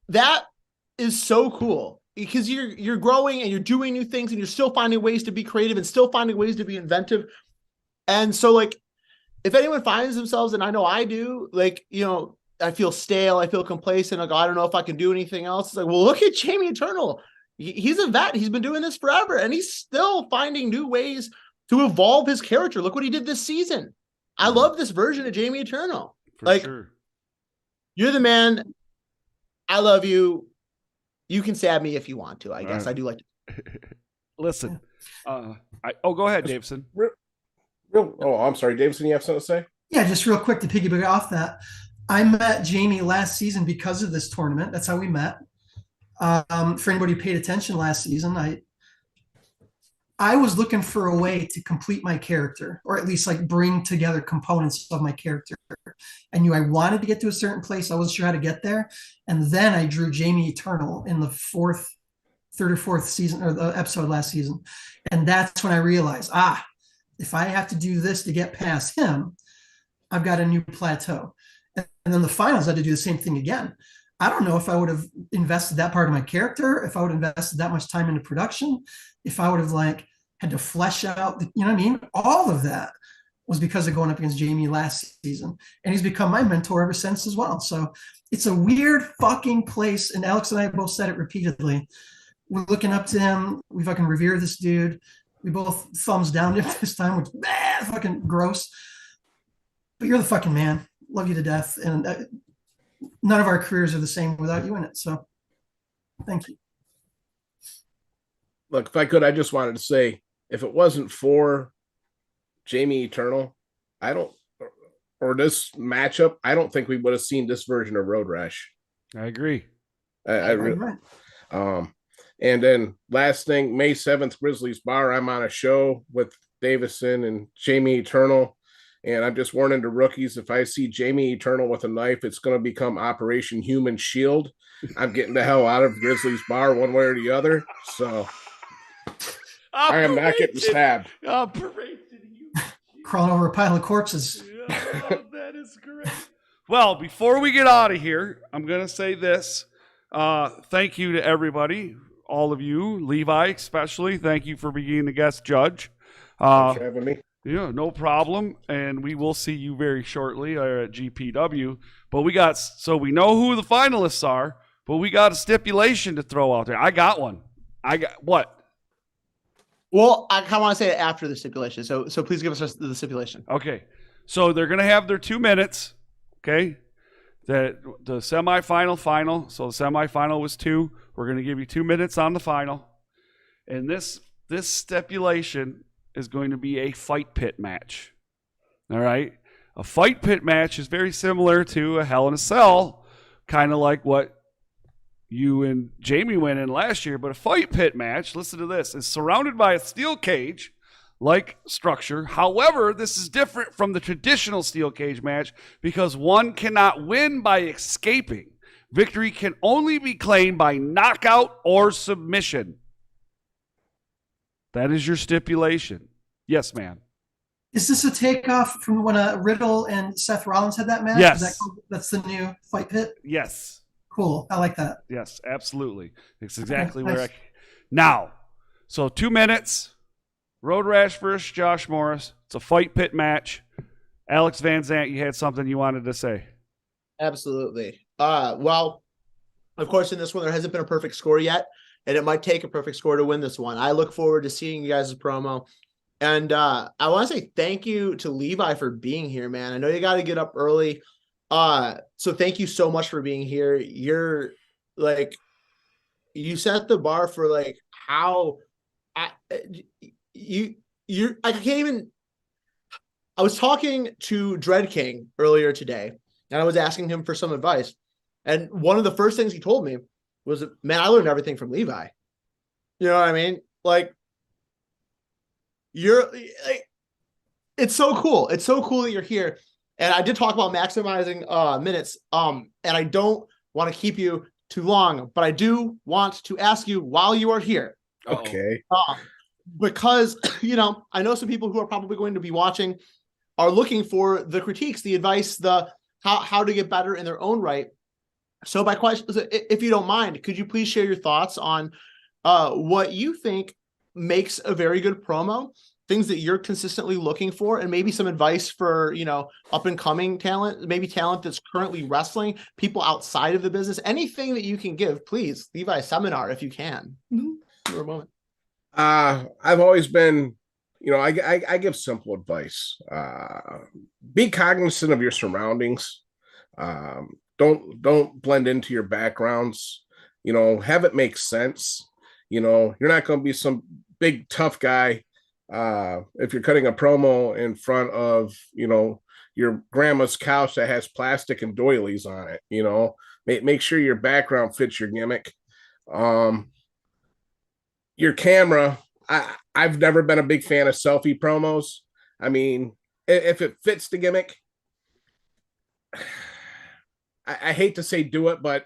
Speaker 6: that is so cool because you're growing and you're doing new things, and you're still finding ways to be creative and still finding ways to be inventive. And so, like, if anyone finds themselves, and I know I do, like, you know, I feel stale, I feel complacent, like, I don't know if I can do anything else. It's like, well, look at Jamie Eternal. He's a vet. He's been doing this forever, and he's still finding new ways to evolve his character. Look what he did this season. I love this version of Jamie Eternal.
Speaker 3: For sure.
Speaker 6: You're the man. I love you. You can stab me if you want to, I guess.
Speaker 3: Right.
Speaker 6: I do like to.
Speaker 3: Listen. Go ahead, Davison.
Speaker 4: I'm sorry, Davison, you have something to say?
Speaker 5: Yeah, just real quick to piggyback off that. I met Jamie last season because of this tournament. That's how we met. For anybody who paid attention last season, I was looking for a way to complete my character, or at least like bring together components of my character. I knew I wanted to get to a certain place. I wasn't sure how to get there. And then I drew Jamie Eternal in the third or fourth season, or the episode last season. And that's when I realized, if I have to do this to get past him, I've got a new plateau. And then the finals, I had to do the same thing again. I don't know if I would have invested that part of my character, if I would have invested that much time into production, if I would have had to flesh out, you know what I mean? All of that was because of going up against Jamie last season. And he's become my mentor ever since as well. So it's a weird fucking place. And Alex and I both said it repeatedly. We're looking up to him. We fucking revere this dude. We both thumbs down him this time, which fucking gross. But you're the fucking man. Love you to death. And none of our careers are the same without you in it. So thank you.
Speaker 4: Look, if I could, I just wanted to say, if it wasn't for Jamie Eternal, or this matchup, I don't think we would have seen this version of Road Rash.
Speaker 3: I agree.
Speaker 4: I really. And then last thing, May 7th, Grizzly's Bar. I'm on a show with Davison and Jamie Eternal. And I'm just warning the rookies, if I see Jamie Eternal with a knife, it's going to become Operation Human Shield. I'm getting the hell out of Grizzly's Bar one way or the other. So I am not getting stabbed.
Speaker 5: Crawling over a pile of corpses.
Speaker 3: That is great. Well, before we get out of here, I'm going to say this. Thank you to everybody, all of you, Levi especially. Thank you for being the guest judge.
Speaker 4: Thanks for having me.
Speaker 3: Yeah, no problem. And we will see you very shortly at GPW. But we know who the finalists are, but we got a stipulation to throw out there. I got one. I got what?
Speaker 6: Well, I kind of want to say it after the stipulation. So please give us the stipulation.
Speaker 3: Okay. So they're going to have their 2 minutes. Okay. The semifinal, final. So the semifinal was 2. We're going to give you 2 minutes on the final. And this stipulation is going to be a fight pit match. All right. A fight pit match is very similar to a Hell in a Cell, kind of like what you and Jamie went in last year. But a fight pit match, listen to this, is surrounded by a steel cage like structure. However, this is different from the traditional steel cage match because one cannot win by escaping. Victory can only be claimed by knockout or submission. That is your stipulation. Yes, ma'am.
Speaker 5: Is this a takeoff from when Riddle and Seth Rollins had that match?
Speaker 3: Yes.
Speaker 5: That's the new fight pit?
Speaker 3: Yes.
Speaker 5: Cool. I like that.
Speaker 3: Yes, absolutely. It's exactly
Speaker 5: Okay,
Speaker 3: where
Speaker 5: nice.
Speaker 3: Now, so 2 minutes, Road Rash versus Josh Morris. It's a fight pit match. Alex Van Zant, you had something you wanted to say.
Speaker 6: Absolutely. Well, of course, in this one, there hasn't been a perfect score yet, and it might take a perfect score to win this one. I look forward to seeing you guys' promo. And I want to say thank you to Levi for being here, man. I know you got to get up early. So thank you so much for being here. You're you set the bar for how I was talking to Dread King earlier today, and I was asking him for some advice. And one of the first things he told me was, man, I learned everything from Levi. You know what I mean? It's so cool. It's so cool that you're here. And I did talk about maximizing minutes. And I don't want to keep you too long, but I do want to ask you while you are here.
Speaker 4: Okay.
Speaker 6: Because, I know some people who are probably going to be watching are looking for the critiques, the advice, the how to get better in their own right. So my question is, if you don't mind, could you please share your thoughts on what you think makes a very good promo, things that you're consistently looking for, and maybe some advice for, up and coming talent, maybe talent that's currently wrestling, people outside of the business, anything that you can give, please. Levi, seminar if you can. For a moment.
Speaker 4: I've always been, I give simple advice. Be cognizant of your surroundings. Don't blend into your backgrounds. Have it make sense. You're not going to be some big tough guy if you're cutting a promo in front of your grandma's couch that has plastic and doilies on it. Make sure your background fits your gimmick. Your camera. I've never been a big fan of selfie promos. I mean, if it fits the gimmick, I hate to say do it, but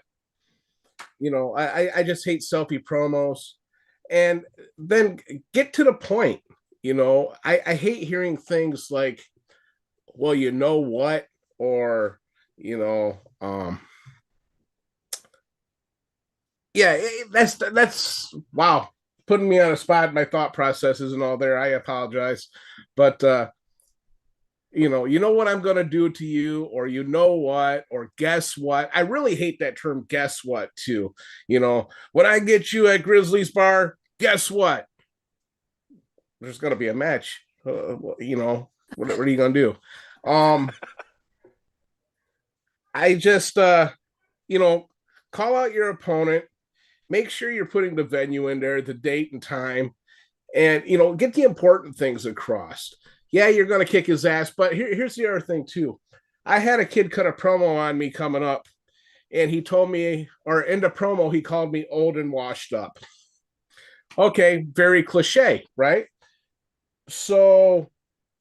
Speaker 4: I just hate selfie promos. And then get to the point. I hate hearing things like, well, you know what, or that's wow, putting me on a spot. My thought process isn't all there. I apologize, but you know what I'm gonna do to you, or what, or guess what. I really hate that term, guess what, too. When I get you at Grizzly's bar, guess what? There's gonna be a match. What are you gonna do? I just call out your opponent. Make sure you're putting the venue in there, the date and time, and get the important things across. Yeah, you're going to kick his ass, but here's the other thing too. I had a kid cut a promo on me coming up, and he told me, or in the promo, he called me old and washed up. Okay, very cliche, right? So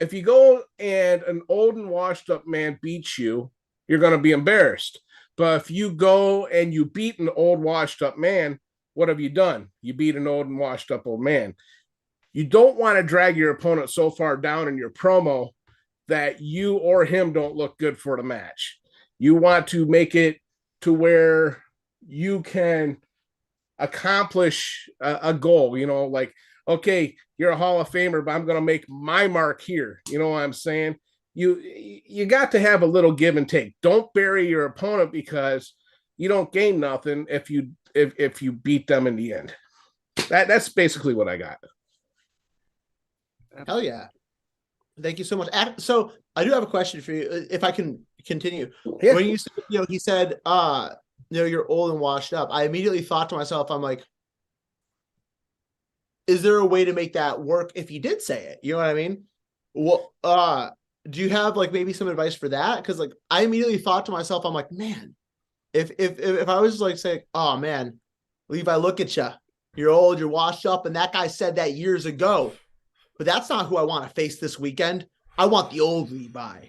Speaker 4: if you go and an old and washed up man beats you, you're going to be embarrassed. But if you go and you beat an old washed up man, what have you done? You beat an old and washed up old man. You don't want to drag your opponent so far down in your promo that you or him don't look good for the match. You want to make it to where you can accomplish a goal, like, okay, you're a Hall of Famer, but I'm going to make my mark here. You know what I'm saying? You got to have a little give and take. Don't bury your opponent because you don't gain nothing if you beat them in the end. That's basically what I got.
Speaker 6: Hell yeah. Thank you so much. So I do have a question for you, if I can continue.
Speaker 4: Yeah.
Speaker 6: When you said, he said, you're old and washed up, I immediately thought to myself, I'm like, is there a way to make that work if he did say it? You know what I mean? Well, do you have maybe some advice for that? Because I immediately thought to myself, I'm like, man, if I was saying, oh man, Levi, look at you, you're old, you're washed up, and that guy said that years ago, but that's not who I want to face this weekend. I want the old Levi.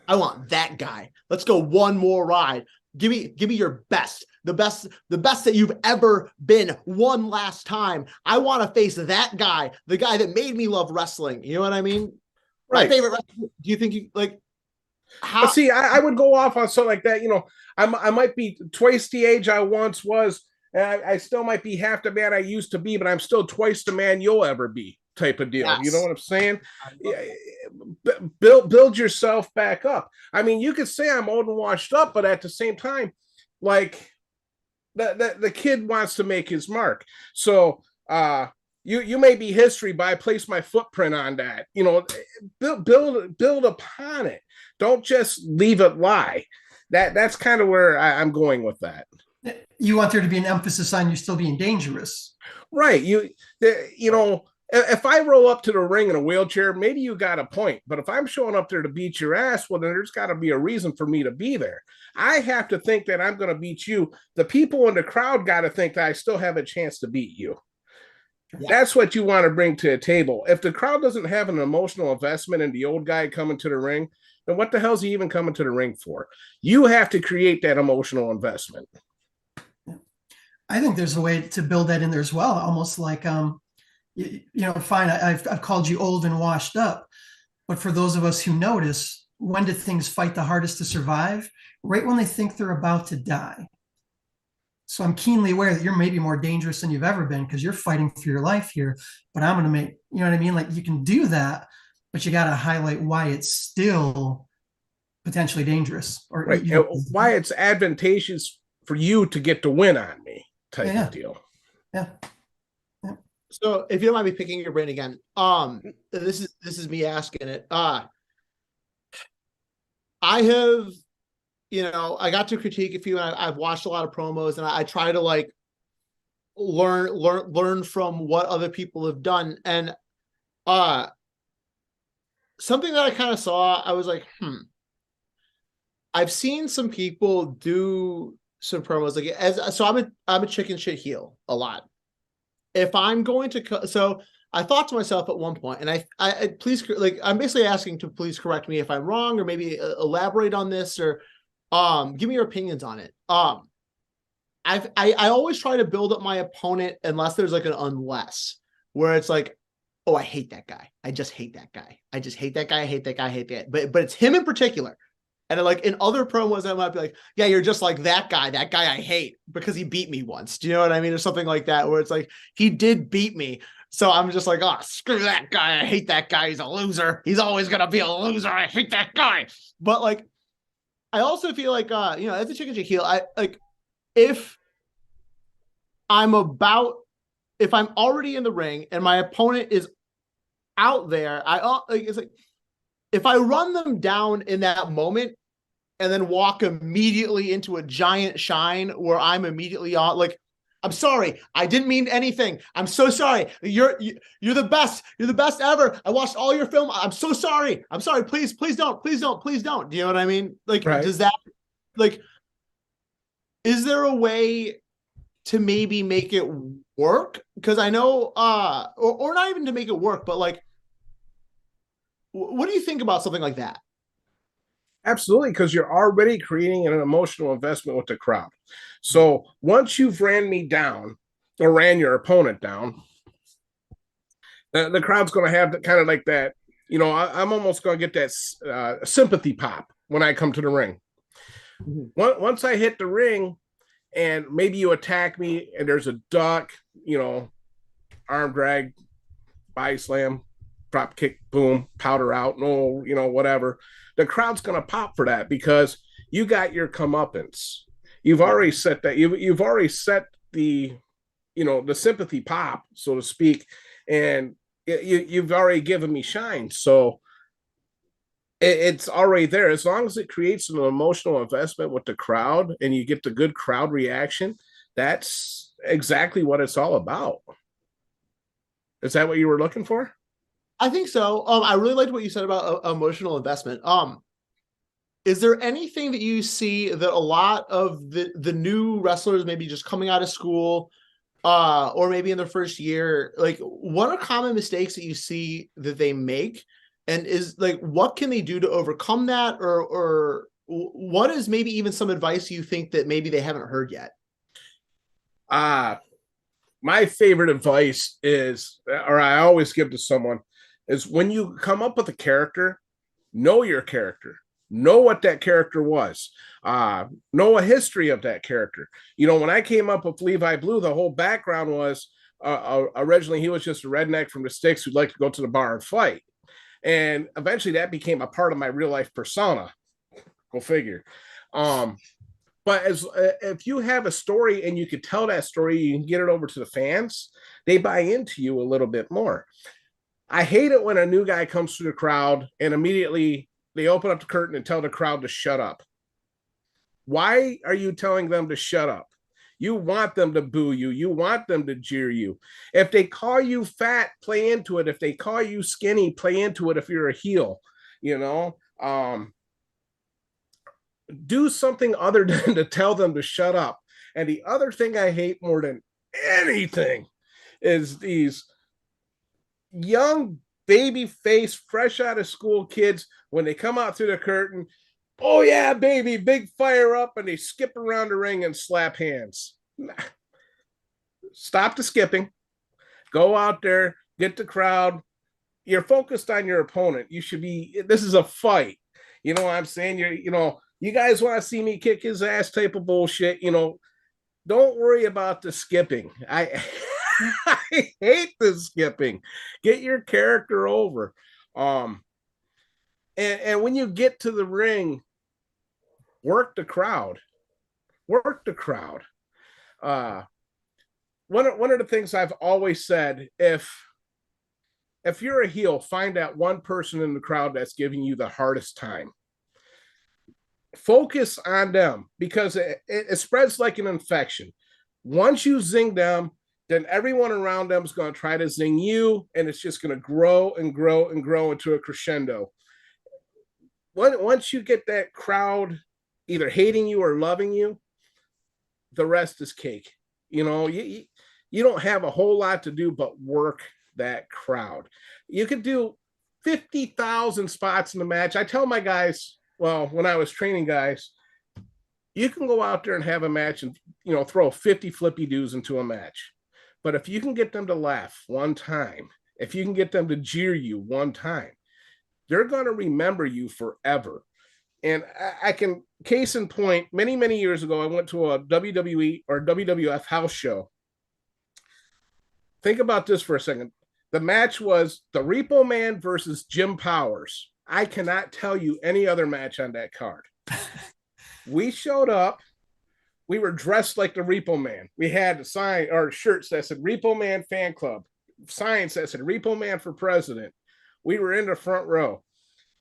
Speaker 6: I want that guy. Let's go one more ride. Give me your best, the best that you've ever been one last time. I want to face that guy, the guy that made me love wrestling. You know what I mean?
Speaker 4: Right.
Speaker 6: My favorite wrestler. Do you think how?
Speaker 4: But see, I would go off on something like that. I might be twice the age I once was, and I still might be half the man I used to be, but I'm still twice the man you'll ever be, type of deal.
Speaker 6: Yes.
Speaker 4: You know what I'm saying? Build yourself back up. I mean, you could say I'm old and washed up, but at the same time, the kid wants to make his mark. So you may be history, but I place my footprint on that. Build upon it. Don't just leave it lie. That's kind of where I'm going with that.
Speaker 5: You want there to be an emphasis on you still being dangerous,
Speaker 4: right? If I roll up to the ring in a wheelchair, maybe you got a point. But if I'm showing up there to beat your ass, well, then there's got to be a reason for me to be there. I have to think that I'm going to beat you. The people in the crowd got to think that I still have a chance to beat you. Yeah. That's what you want to bring to a table. If the crowd doesn't have an emotional investment in the old guy coming to the ring, then what the hell is he even coming to the ring for? You have to create that emotional investment.
Speaker 5: I think there's a way to build that in there as well. Almost like, fine, I've called you old and washed up, but for those of us who notice, when do things fight the hardest to survive? Right when they think they're about to die. So I'm keenly aware that you're maybe more dangerous than you've ever been because you're fighting for your life here, but I'm going to make, you know what I mean? You can do that, but you got to highlight why it's still potentially dangerous, or
Speaker 4: right. Why it's advantageous for you to get the win on me type of deal.
Speaker 5: Yeah.
Speaker 6: So if you don't mind me picking your brain again, this is me asking it. I have, I got to critique a few, and I've watched a lot of promos, and I try to like learn from what other people have done. And something that I kind of saw, I was like, I've seen some people do some promos like I'm a chicken shit heel a lot. If I'm going to, so I thought to myself at one point, and I please, like, I'm basically asking to please correct me if I'm wrong, or maybe elaborate on this, or give me your opinions on it. I always try to build up my opponent unless there's like an unless, where it's like, oh, I hate that guy. I just hate that guy. I just hate that guy. I hate that guy. I hate that. But it's him in particular. And like in other promos, I might be like, yeah, you're just like that guy I hate because he beat me once. Do you know what I mean? Or something like that, where it's like, he did beat me. So I'm just like, oh, screw that guy. I hate that guy. He's a loser. He's always going to be a loser. I hate that guy. But like, I also feel like, as a chicken shit heel, I like, if I'm already in the ring and my opponent is out there, it's like, if I run them down in that moment and then walk immediately into a giant shine where I'm immediately on, like, I'm sorry, I didn't mean anything. I'm so sorry. You're the best. You're the best ever. I watched all your film. I'm so sorry. I'm sorry. Please don't. Do you know what I mean? Like,
Speaker 4: Right.
Speaker 6: Does that, like, is there a way to maybe make it work? Because I know, or not even to make it work, but like, what do you think about something like that?
Speaker 4: Absolutely, because you're already creating an emotional investment with the crowd. So once you've ran me down or ran your opponent down, the crowd's going to have kind of like that. I'm almost going to get that sympathy pop when I come to the ring. Once I hit the ring, and maybe you attack me, and there's a duck, arm drag, body slam, drop kick, boom, powder out, no, whatever. The crowd's going to pop for that because you got your comeuppance. You've already set that. You've already set the, the sympathy pop, so to speak, and you've already given me shine. So it's already there. As long as it creates an emotional investment with the crowd and you get the good crowd reaction, that's exactly what it's all about. Is that what you were looking for?
Speaker 6: I think so. I really liked what you said about emotional investment. Is there anything that you see that a lot of the new wrestlers maybe just coming out of school, or maybe in their first year, like, what are common mistakes that you see that they make? And is like, what can they do to overcome that? Or what is maybe even some advice you think that maybe they haven't heard yet?
Speaker 4: My favorite advice is, or I always give to someone, is when you come up with a character, know your character, know what that character was, know a history of that character. When I came up with Levi Blue, the whole background was originally he was just a redneck from the sticks who'd like to go to the bar and fight. And eventually that became a part of my real life persona. Go figure. But if you have a story and you could tell that story, you can get it over to the fans, they buy into you a little bit more. I hate it when a new guy comes to the crowd and immediately they open up the curtain and tell the crowd to shut up. Why are you telling them to shut up? You want them to boo you. You want them to jeer you. If they call you fat, play into it. If they call you skinny, play into it if you're a heel. Do something other than to tell them to shut up. And the other thing I hate more than anything is these young baby face, fresh out of school kids, when they come out through the curtain, oh yeah, baby, big fire up, and they skip around the ring and slap hands. Stop the skipping. Go out there, get the crowd. You're focused on your opponent. You should be, this is a fight. You know what I'm saying? You guys want to see me kick his ass type of bullshit, don't worry about the skipping. I hate the skipping. Get your character over. And when you get to the ring, work the crowd. one of the things I've always said, if you're a heel, find that one person in the crowd that's giving you the hardest time. Focus on them, because it spreads like an infection. Once you zing them, then everyone around them is going to try to zing you, and it's just going to grow and grow and grow into a crescendo. Once you get that crowd either hating you or loving you, the rest is cake. You know, you don't have a whole lot to do but work that crowd. You could do 50,000 spots in the match. I tell my guys, well, when I was training guys, you can go out there and have a match and, you know, throw 50 flippy doos into a match. But if you can get them to laugh one time, if you can get them to jeer you one time, they're going to remember you forever. And I can, case in point, many, many years ago, I went to a WWE or WWF house show. Think about this for a second. The match was the Repo Man versus Jim Powers. I cannot tell you any other match on that card. We showed up. We were dressed like the Repo Man. We had a sign or shirts that said Repo Man Fan Club, signs that said Repo Man for President. We were in the front row.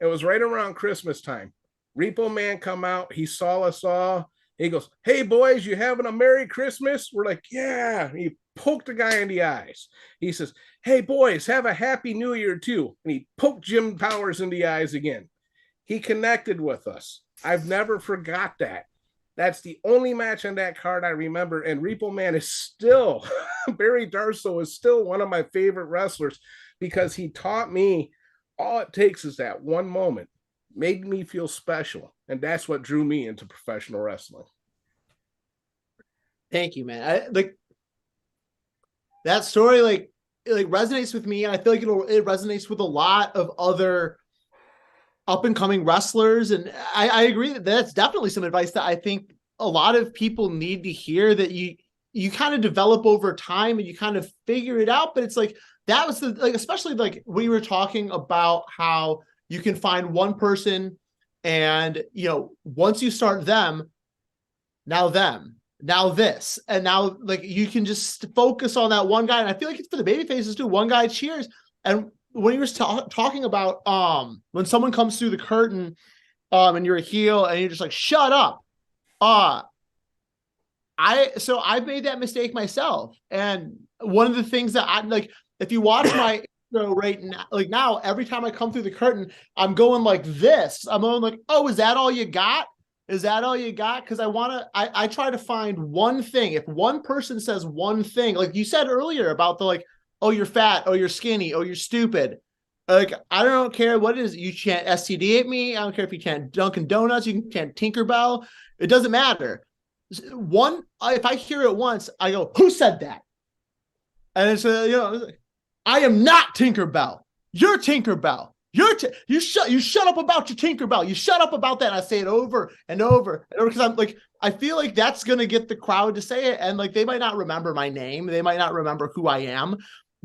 Speaker 4: It was right around Christmas time. Repo Man come out. He saw us all. He goes, "Hey, boys, you having a Merry Christmas?" We're like, "Yeah." He poked the guy in the eyes. He says, "Hey, boys, have a Happy New Year, too." And he poked Jim Powers in the eyes again. He connected with us. I've never forgot that. That's the only match on that card I remember. And Repo Man is still, Barry Darsow is still one of my favorite wrestlers, because he taught me all it takes is that one moment, made me feel special. And that's what drew me into professional wrestling.
Speaker 6: Thank you, man. I like that story, like resonates with me. And I feel like it resonates with a lot of other up and coming wrestlers. And I agree that that's definitely some advice that I think a lot of people need to hear, that you kind of develop over time and you kind of figure it out. But it's like, that was the, like, especially like we were talking about how you can find one person and, you know, once you start them, now this, and now like you can just focus on that one guy. And I feel like it's for the baby faces too. One guy cheers. And when you were talking about when someone comes through the curtain and you're a heel and you're just like, shut up. I've made that mistake myself. And one of the things that I like, if you watch my intro right now, like now, every time I come through the curtain, I'm going like this. I'm going like, "Oh, is that all you got? Is that all you got?" Because I try to find one thing. If one person says one thing, like you said earlier about the like, "Oh, you're fat. Oh, you're skinny. Oh, you're stupid." Like, I don't care what it is. You chant STD at me. I don't care if you chant Dunkin' Donuts. You can chant Tinkerbell. It doesn't matter. If I hear it once, I go, "Who said that?" And it's I am not Tinkerbell. You're Tinkerbell. You shut up about your Tinkerbell. You shut up about that. And I say it over and over and over, because I'm like, I feel like that's gonna get the crowd to say it, and like they might not remember my name, they might not remember who I am.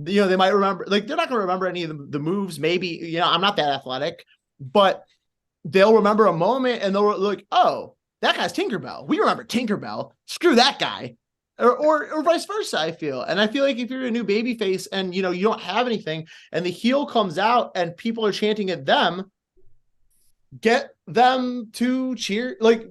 Speaker 6: You know, they might remember, like, they're not gonna remember any of the moves. Maybe, you know, I'm not that athletic, but they'll remember a moment and they'll like, "Oh, that guy's Tinkerbell. We remember Tinkerbell. Screw that guy." Or vice versa, I feel. And I feel like if you're a new baby face and, you know, you don't have anything and the heel comes out and people are chanting at them, get them to cheer, like,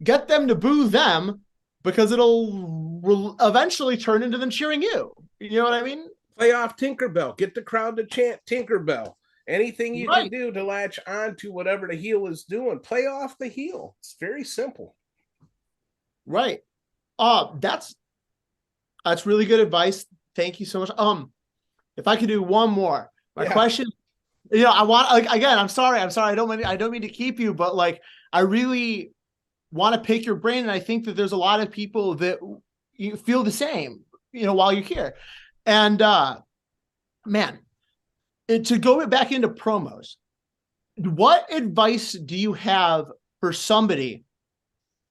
Speaker 6: get them to boo them, because it'll eventually turn into them cheering you. You know what I mean?
Speaker 4: Play off Tinkerbell. Get the crowd to chant Tinkerbell. Anything you can do to latch on to whatever the heel is doing, play off the heel. It's very simple.
Speaker 6: Right. That's really good advice. Thank you so much. If I could do one more, my question, you know, I want, like, again, I'm sorry. I don't mean to keep you, but like, I really want to pick your brain. And I think that there's a lot of people that you feel the same, you know, while you're here. And, man, to go back into promos, what advice do you have for somebody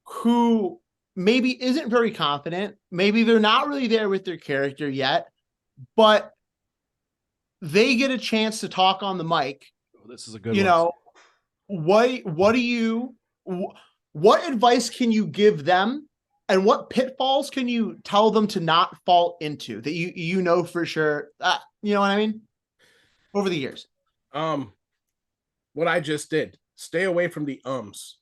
Speaker 6: who maybe isn't very confident, maybe they're not really there with their character yet, but they get a chance to talk on the mic?
Speaker 3: This is a good
Speaker 6: you
Speaker 3: one.
Speaker 6: know, what advice can you give them And what pitfalls can you tell them to not fall into that you know for sure? You know what I mean? Over the years.
Speaker 4: What I just did. Stay away from the ums.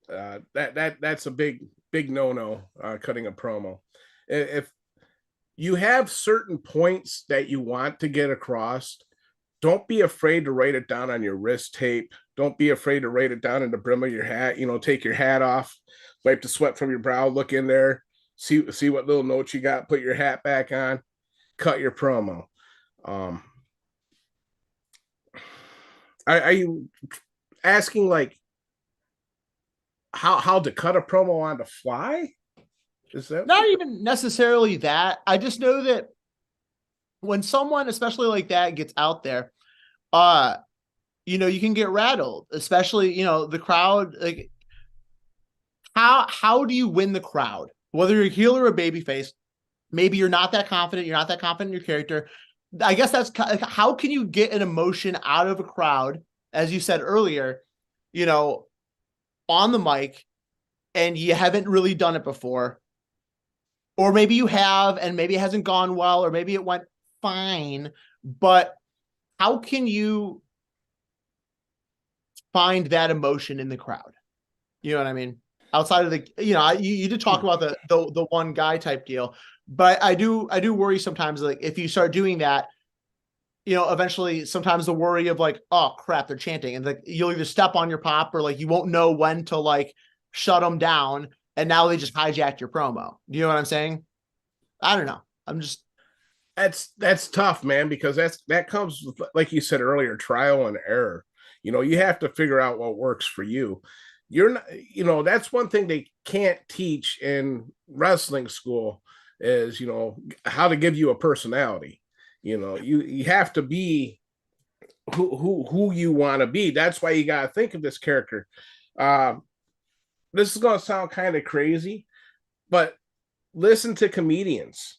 Speaker 4: That's a big no-no, cutting a promo. If you have certain points that you want to get across, don't be afraid to write it down on your wrist tape. Don't be afraid to write it down in the brim of your hat. Take your hat off, wipe the sweat from your brow, look in there, see what little notes you got, put your hat back on, cut your promo. Are you asking like how to cut a promo on the fly? Is that
Speaker 6: not even necessarily that? I just know that when someone, especially like that, gets out there, you can get rattled, especially, the crowd. Like, how do you win the crowd? Whether you're a heel or a babyface, maybe you're not that confident. You're not that confident in your character. I guess that's how can you get an emotion out of a crowd, as you said earlier, on the mic, and you haven't really done it before, or maybe you have, and maybe it hasn't gone well, or maybe it went fine, but how can you find that emotion in the crowd? You know what I mean? Outside of the, you did talk about the one guy type deal, but I do worry sometimes, like if you start doing that, eventually sometimes the worry of like, oh crap, they're chanting, and like you'll either step on your pop or like you won't know when to like shut them down, and now they just hijacked your promo. Do you know what I'm saying? I don't know. I'm just
Speaker 4: that's tough, man, because that comes with, like you said earlier, trial and error. You have to figure out what works for you. You're not, that's one thing they can't teach in wrestling school is, how to give you a personality. You have to be who you want to be. That's why you got to think of this character. This is going to sound kind of crazy, but listen to comedians.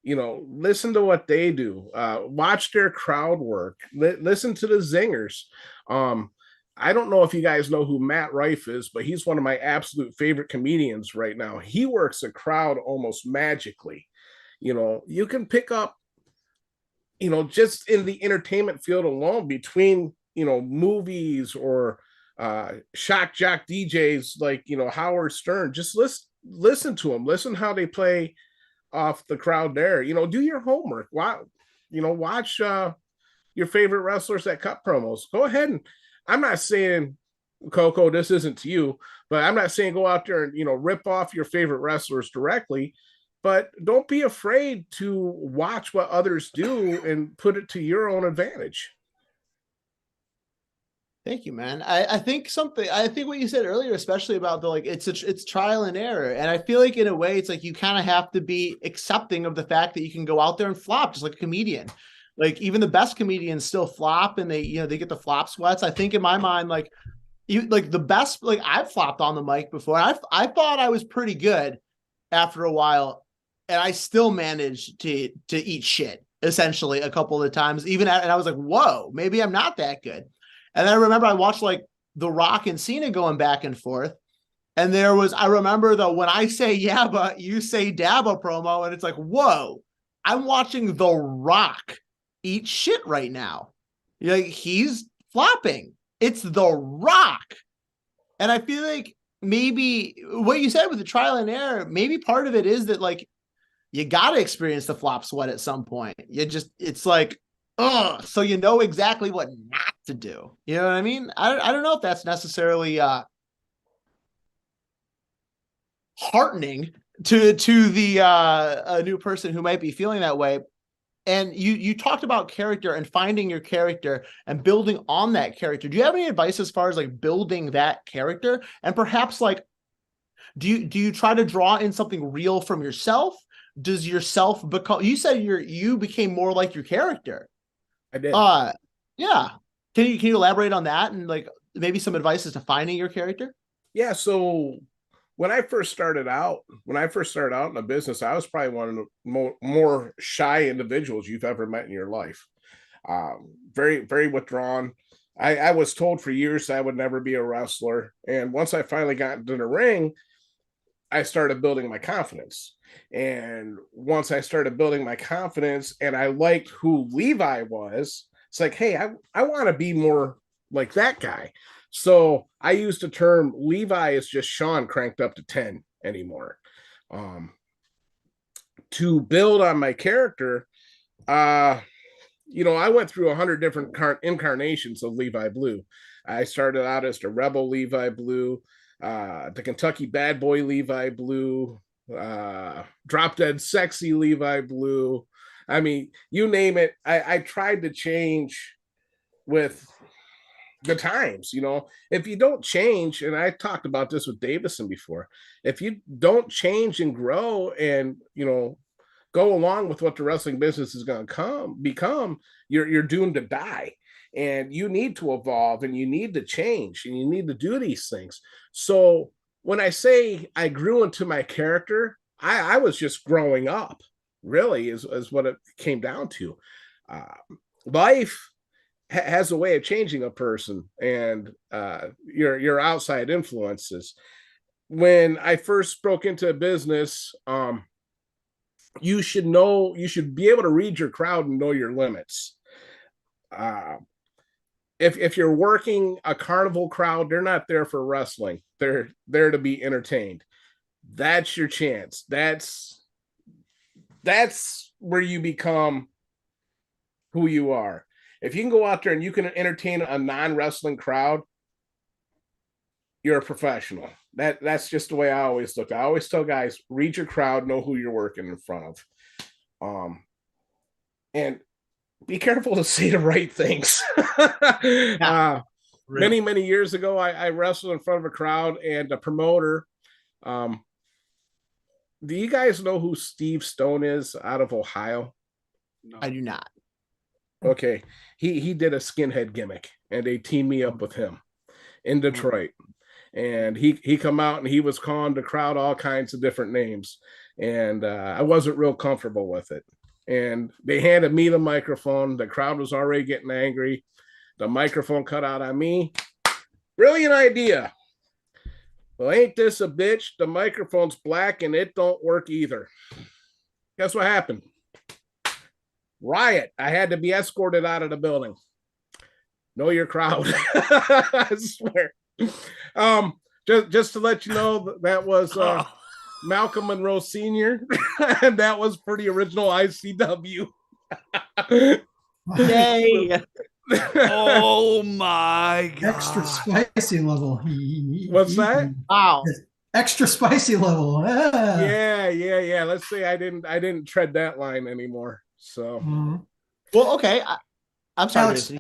Speaker 4: Listen to what they do. Watch their crowd work. Listen to the zingers. I don't know if you guys know who Matt Rife is, but he's one of my absolute favorite comedians right now. He works a crowd almost magically. You can pick up, just in the entertainment field alone, between, movies or shock jock DJs like, Howard Stern. Just listen to them. Listen how they play off the crowd there. Do your homework. Watch your favorite wrestlers that cut promos. Go ahead, and I'm not saying, Koko, this isn't to you, but I'm not saying go out there and rip off your favorite wrestlers directly, but don't be afraid to watch what others do and put it to your own advantage.
Speaker 6: Thank you, man. I think what you said earlier, especially about the, like, it's trial and error. And I feel like in a way, it's like, you kind of have to be accepting of the fact that you can go out there and flop just like a comedian. Like even the best comedians still flop, and they get the flop sweats. I think in my mind, like the best, like I've flopped on the mic before. I thought I was pretty good after a while, and I still managed to eat shit essentially a couple of times, and I was like, whoa, maybe I'm not that good. And then I remember I watched like The Rock and Cena going back and forth. And I remember though, when I say Yabba, you say Dabba promo, and it's like, whoa, I'm watching The Rock eat shit right now. Like, he's flopping. It's The Rock. And I feel like maybe what you said with the trial and error, maybe part of it is that like, you got to experience the flop sweat at some point. It's like, so you know exactly what not to do. You know what I mean? I don't know if that's necessarily heartening to the a new person who might be feeling that way. And you talked about character and finding your character and building on that character. Do you have any advice as far as like building that character? And perhaps like, do you try to draw in something real from yourself? Does yourself become, you said you became more like your character.
Speaker 4: I did.
Speaker 6: Yeah. Can you elaborate on that and like maybe some advice as to finding your character?
Speaker 4: Yeah. So when I first started out in the business, I was probably one of the more shy individuals you've ever met in your life. Very, very withdrawn. I was told for years I would never be a wrestler. And once I finally got into the ring, I started building my confidence. And once I started building my confidence and I liked who Levi was, it's like, hey, I want to be more like that guy. So I used the term Levi is just Sean cranked up to 10 anymore. To build on my character, I went through 100 different incarnations of Levi Blue. I started out as the Rebel Levi Blue, the Kentucky Bad Boy Levi Blue, Drop Dead Sexy Levi Blue. I mean, you name it. I tried to change with the times. If you don't change, and I talked about this with Davison before, if you don't change and grow and go along with what the wrestling business is going to become, you're doomed to die. And you need to evolve, and you need to change, and you need to do these things. So when I say I grew into my character, I was just growing up, really, is what it came down to. Life has a way of changing a person, and your outside influences. When I first broke into a business, you should be able to read your crowd and know your limits. If you're working a carnival crowd, they're not there for wrestling. They're there to be entertained. That's your chance. That's where you become who you are. If you can go out there and you can entertain a non-wrestling crowd, you're a professional. That's just the way I always look. I always tell guys, read your crowd, know who you're working in front of. And be careful to say the right things. Many years ago, I wrestled in front of a crowd, and a promoter. Do you guys know who Steve Stone is out of Ohio?
Speaker 6: No. I do not.
Speaker 4: Okay. He did a skinhead gimmick, and they teamed me up with him in Detroit. And he come out and he was calling the crowd all kinds of different names. And I wasn't real comfortable with it. And they handed me the microphone. The crowd was already getting angry. The microphone cut out on me. Brilliant idea. Well, ain't this a bitch? The microphone's black and it don't work either. Guess what happened? Riot. I had to be escorted out of the building. Know your crowd. I swear. Just to let you know, that was Malcolm Monroe Sr. and that was for the original ICW.
Speaker 6: Yay.
Speaker 3: Oh my God.
Speaker 5: Extra spicy level.
Speaker 4: What's that?
Speaker 6: Wow.
Speaker 5: Extra spicy level.
Speaker 4: Yeah. Let's say I didn't tread that line anymore. So
Speaker 6: well, okay. I'm sorry.
Speaker 5: Alex,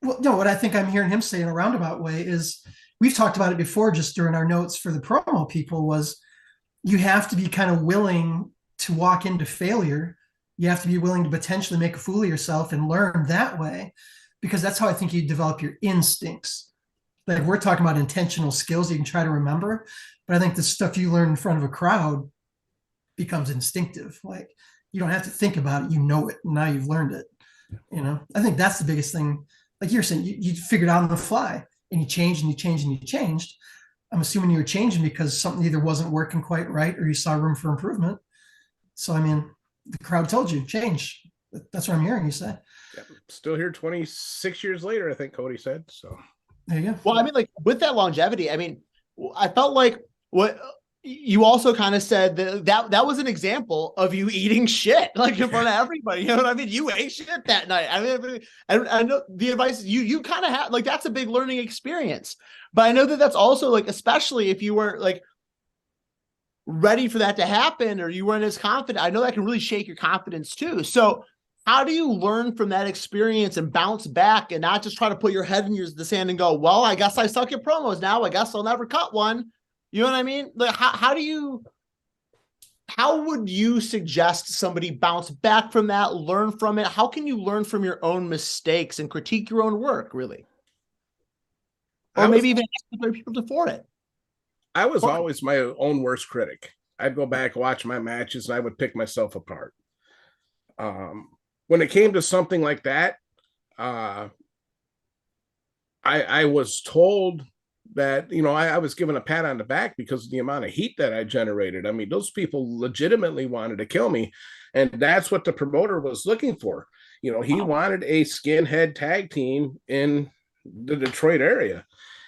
Speaker 5: well, no, what I think I'm hearing him say in a roundabout way is, we've talked about it before just during our notes for the promo people, was you have to be kind of willing to walk into failure. You have to be willing to potentially make a fool of yourself and learn that way, because that's how I think you develop your instincts. Like, we're talking about intentional skills you can try to remember, but I think the stuff you learn in front of a crowd becomes instinctive. Like, you don't have to think about it. You know it. Now you've learned it. I think that's the biggest thing. Like you're saying, you figured out on the fly, and you changed and you changed and you changed. I'm assuming you were changing because something either wasn't working quite right or you saw room for improvement. So, I mean, the crowd told you, change. That's what I'm hearing you say.
Speaker 4: Yeah, still here 26 years later, I think Cody said. So
Speaker 5: there you go.
Speaker 6: Well, I mean, like, with that longevity, I mean, I felt like what you also kind of said that was an example of you eating shit, like, in front of everybody. You know what I mean? You ate shit that night. I mean, I know the advice you kind of have, like, that's a big learning experience. But I know that's also, like, especially if you weren't, like, ready for that to happen, or you weren't as confident, I know that can really shake your confidence too. So how do you learn from that experience and bounce back and not just try to put your head in the sand and go, well, I guess I suck at promos now. I guess I'll never cut one. You know what I mean? Like, how would you suggest somebody bounce back from that, learn from it? How can you learn from your own mistakes and critique your own work, really? Or maybe even ask other people to for it.
Speaker 4: I was always my own worst critic. I'd go back, watch my matches, and I would pick myself apart. When it came to something like that, I was told that, I was given a pat on the back because of the amount of heat that I generated. I mean, those people legitimately wanted to kill me. And that's what the promoter was looking for. He wanted a skinhead tag team in the Detroit area.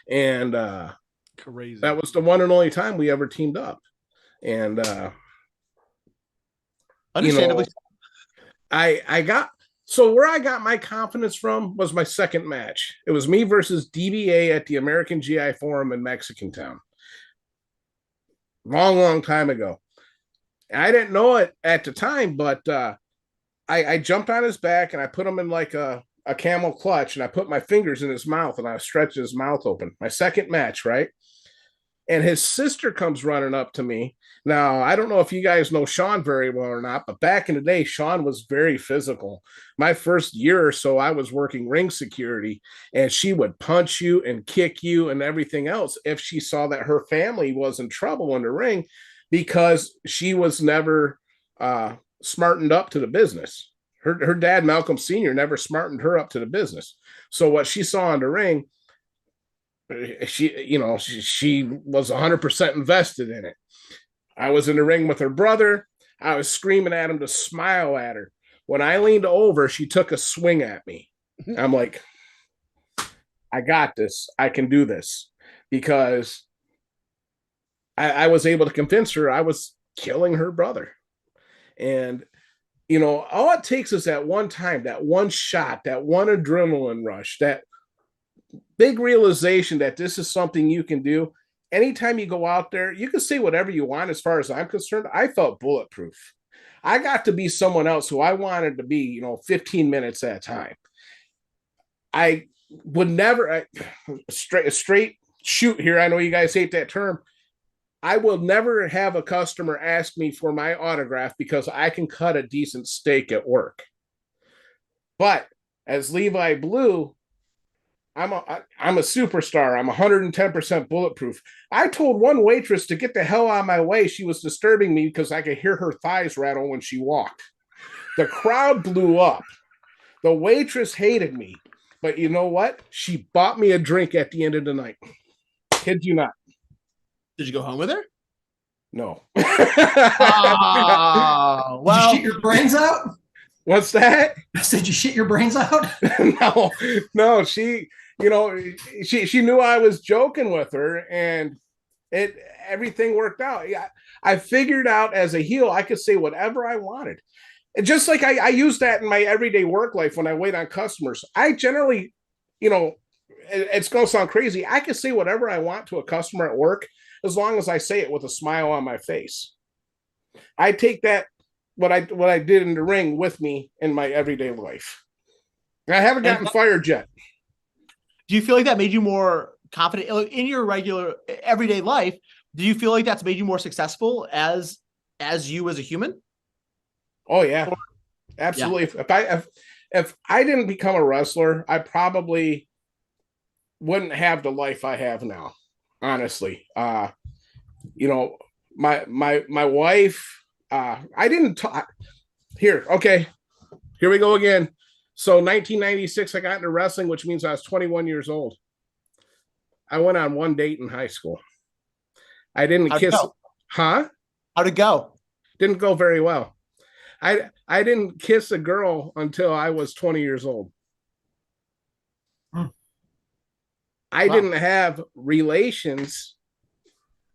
Speaker 4: And
Speaker 3: Crazy.
Speaker 4: that was the one and only time we ever teamed up. And
Speaker 6: Understandably.
Speaker 4: So where I got my confidence from was my second match. It was me versus DBA at the American GI Forum in Mexican Town. Long time ago. I didn't know it at the time, but I jumped on his back and I put him in like a camel clutch, and I put my fingers in his mouth and I stretched his mouth open. My second match, right? And his sister comes running up to me. Now, I don't know if you guys know Sean very well or not, but back in the day, Sean was very physical. My first year or so, I was working ring security, and she would punch you and kick you and everything else if she saw that her family was in trouble in the ring, because she was never smartened up to the business. Her dad, Malcolm Sr., never smartened her up to the business. So what she saw in the ring, she was 100% invested in it. I was in the ring with her brother. I was screaming at him to smile at her. When I leaned over, she took a swing at me. I'm like, I got this. I can do this. Because I was able to convince her I was killing her brother. And, all it takes is that one time, that one shot, that one adrenaline rush, that big realization that this is something you can do. Anytime you go out there, you can say whatever you want. As far as I'm concerned, I felt bulletproof. I got to be someone else who I wanted to be, 15 minutes at a time. I would never, straight shoot here. I know you guys hate that term. I will never have a customer ask me for my autograph because I can cut a decent steak at work. But as Levi Blue, I'm a superstar. I'm 110% bulletproof. I told one waitress to get the hell out of my way. She was disturbing me because I could hear her thighs rattle when she walked. The crowd blew up. The waitress hated me. But you know what? She bought me a drink at the end of the night. Kid you not.
Speaker 6: Did you go home with her?
Speaker 4: No.
Speaker 6: Oh, well,
Speaker 5: Did you shit your brains out?
Speaker 4: What's that?
Speaker 5: I said you shit your brains out?
Speaker 4: No, she knew I was joking with her, and everything worked out. Yeah, I figured out as a heel, I could say whatever I wanted. And just like I use that in my everyday work life when I wait on customers, I generally, it's going to sound crazy. I can say whatever I want to a customer at work as long as I say it with a smile on my face. I take that, what I did in the ring, with me in my everyday life. I haven't gotten fired yet.
Speaker 6: Do you feel like that made you more confident in your regular everyday life? Do you feel like that's made you more successful as you as a human?
Speaker 4: Oh yeah, absolutely. Yeah. If I didn't become a wrestler, I probably wouldn't have the life I have now. Honestly, my wife. I didn't talk here. Okay, here we go again. So 1996, I got into wrestling, which means I was 21 years old. I went on one date in high school. I didn't kiss. Huh?
Speaker 6: How'd it go?
Speaker 4: Didn't go very well. I didn't kiss a girl until I was 20 years old. I didn't have relations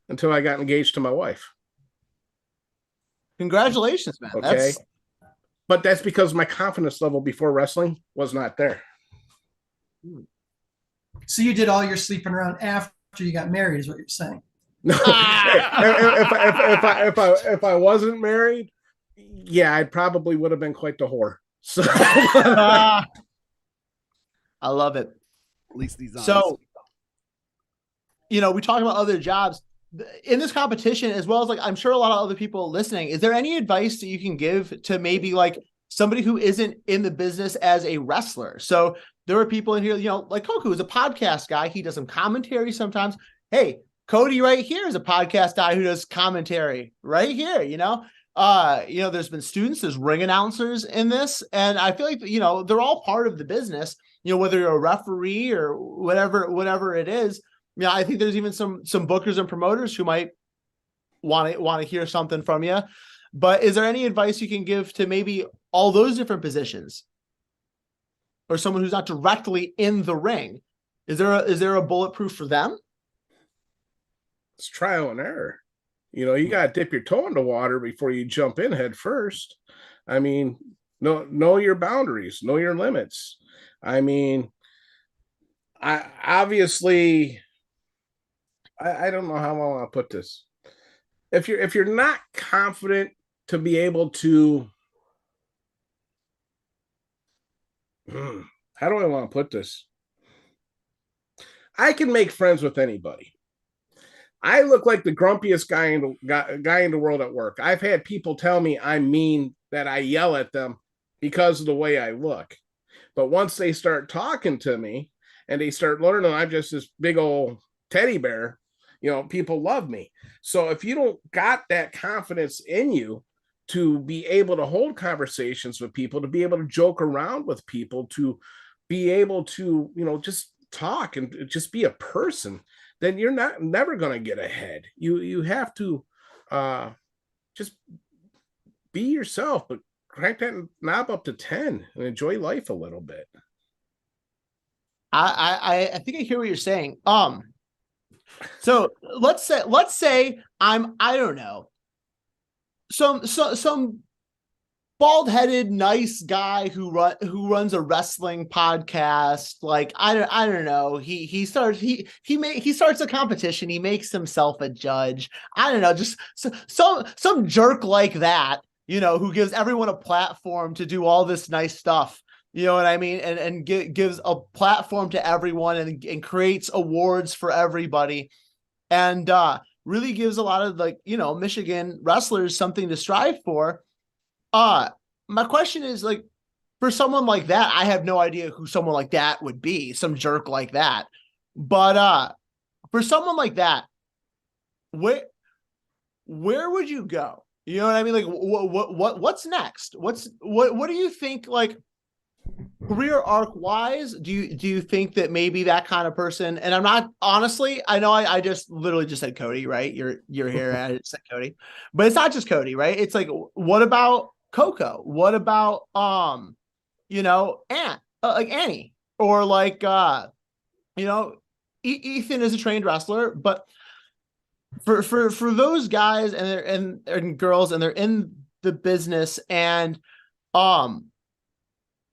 Speaker 4: until I got engaged to my wife.
Speaker 6: Congratulations, man.
Speaker 4: Okay. But that's because my confidence level before wrestling was not there.
Speaker 5: So you did all your sleeping around after you got married, is what you're saying?
Speaker 4: No. If I wasn't married, yeah, I probably would have been quite the whore. So
Speaker 6: I love it.
Speaker 3: At least these.
Speaker 6: So, we talk about other jobs in this competition, as well as like I'm sure a lot of other people listening. Is there any advice that you can give to maybe like somebody who isn't in the business as a wrestler? So there are people in here, like Koko is a podcast guy. He does some commentary sometimes. Hey, Cody right here is a podcast guy who does commentary right here. There's been students, there's ring announcers in this, and I feel like they're all part of the business. Whether you're a referee or whatever it is, Yeah, I think there's even some bookers and promoters who might want to hear something from you. But is there any advice you can give to maybe all those different positions, or someone who's not directly in the ring? Is there a bulletproof for them?
Speaker 4: It's trial and error. You got to dip your toe in the water before you jump in head first. I mean, know your boundaries, know your limits. I mean, I don't know how I want to put this. If you're not confident to be able to, how do I want to put this? I can make friends with anybody. I look like the grumpiest guy in the world at work. I've had people tell me I'm mean, that I yell at them because of the way I look. But once they start talking to me and they start learning I'm just this big old teddy bear, people love me. So if you don't got that confidence in you to be able to hold conversations with people, to be able to joke around with people, to be able to, just talk and just be a person, then you're never going to get ahead. You have to just be yourself, but crank that knob up to 10 and enjoy life a little bit.
Speaker 6: I think I hear what you're saying. So let's say I don't know, some bald-headed nice guy who runs a wrestling podcast. Like I don't know. He starts a competition. He makes himself a judge. I don't know, just some jerk like that, who gives everyone a platform to do all this nice stuff. You know what I mean? And gives a platform to everyone and creates awards for everybody. And really gives a lot of Michigan wrestlers something to strive for. My question is, for someone like that, I have no idea who someone like that would be, some jerk like that. But for someone like that, where would you go? You know what I mean? What's next? What do you think, career arc wise? Do you think that maybe that kind of person, and I'm not, honestly, I know I just literally just said Cody, right? You're here. I just said Cody, but it's not just Cody, right? It's what about Koko? What about Annie, or Ethan is a trained wrestler, but for those guys and girls, and they're in the business, and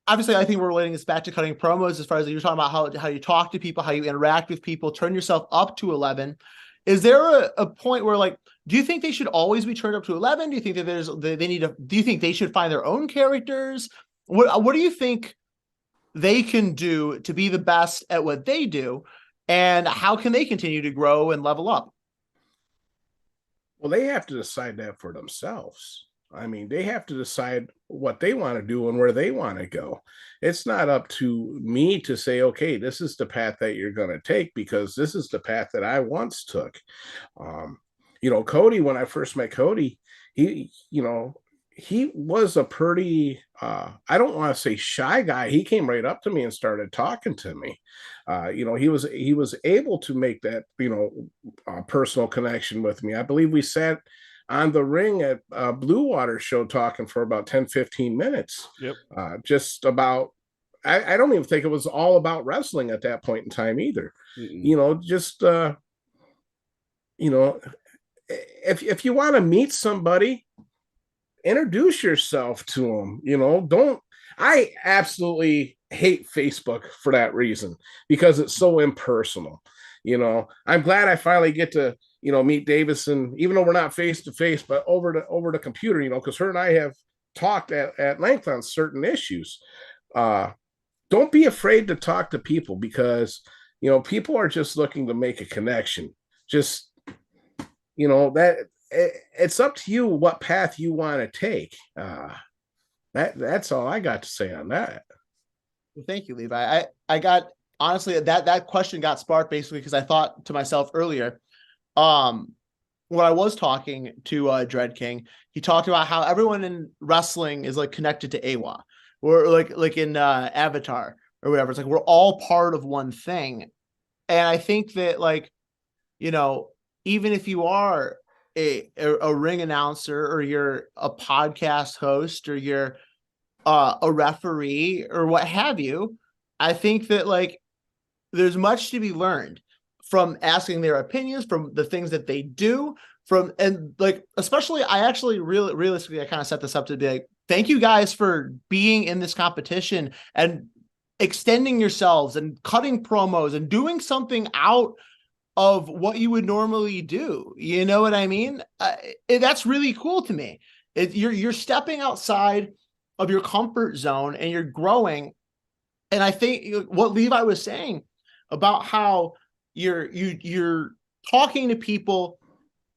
Speaker 6: obviously, I think we're relating this back to cutting promos, as far as you're talking about how you talk to people, how you interact with people, turn yourself up to 11. Is there a point where, do you think they should always be turned up to 11? Do you think that do you think they should find their own characters? What do you think they can do to be the best at what they do? And how can they continue to grow and level up?
Speaker 4: Well, they have to decide that for themselves. I mean, they have to decide what they want to do and where they want to go. It's not up to me to say, okay, this is the path that you're going to take, because this is the path that I once took. Cody, when I first met Cody, he was a pretty, I don't want to say shy guy. He came right up to me and started talking to me. He was able to make that, personal connection with me. I believe we sat on the ring at Blue Water show talking for about 10-15 minutes.
Speaker 3: Yep.
Speaker 4: Just about, I don't even think it was all about wrestling at that point in time either. Mm-mm. If you want to meet somebody, introduce yourself to them. I absolutely hate Facebook for that reason, because it's so impersonal. I'm glad I finally get to meet Davison, even though we're not face to face, but over the computer, because her and I have talked at length on certain issues. Don't be afraid to talk to people, because people are just looking to make a connection. Just that it's up to you what path you want to take. That's all I got to say on that.
Speaker 6: Well, thank you, Levi. I got, honestly, that question got sparked basically because I thought to myself earlier, when I was talking to Dread King, he talked about how everyone in wrestling is connected to AWA, or like in Avatar or whatever. It's we're all part of one thing. And I think that, like, you know, even if you are a ring announcer, or you're a podcast host, or you're a referee, or what have you, I think that, like, there's much to be learned from asking their opinions, from the things that they do, and like, especially, I actually realistically, I kind of set this up to be like, thank you guys for being in this competition and extending yourselves and cutting promos and doing something out of what you would normally do. You know what I mean? That's really cool to me. You're stepping outside of your comfort zone and you're growing. And I think what Levi was saying about how you're talking to people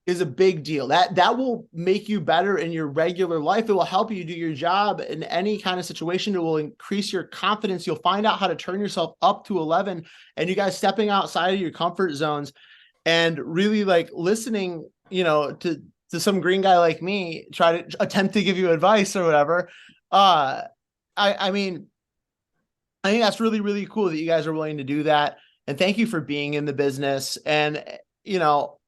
Speaker 6: is a big deal. That will make you better in your regular life. It will help you do your job in any kind of situation. It will increase your confidence. You'll find out how to turn yourself up to 11, and you guys stepping outside of your comfort zones and really, like, listening, you know, to some green guy like me try to attempt to give you advice or whatever. I mean, I think that's really, really cool that you guys are willing to do that. And thank you for being in the business. And, you know,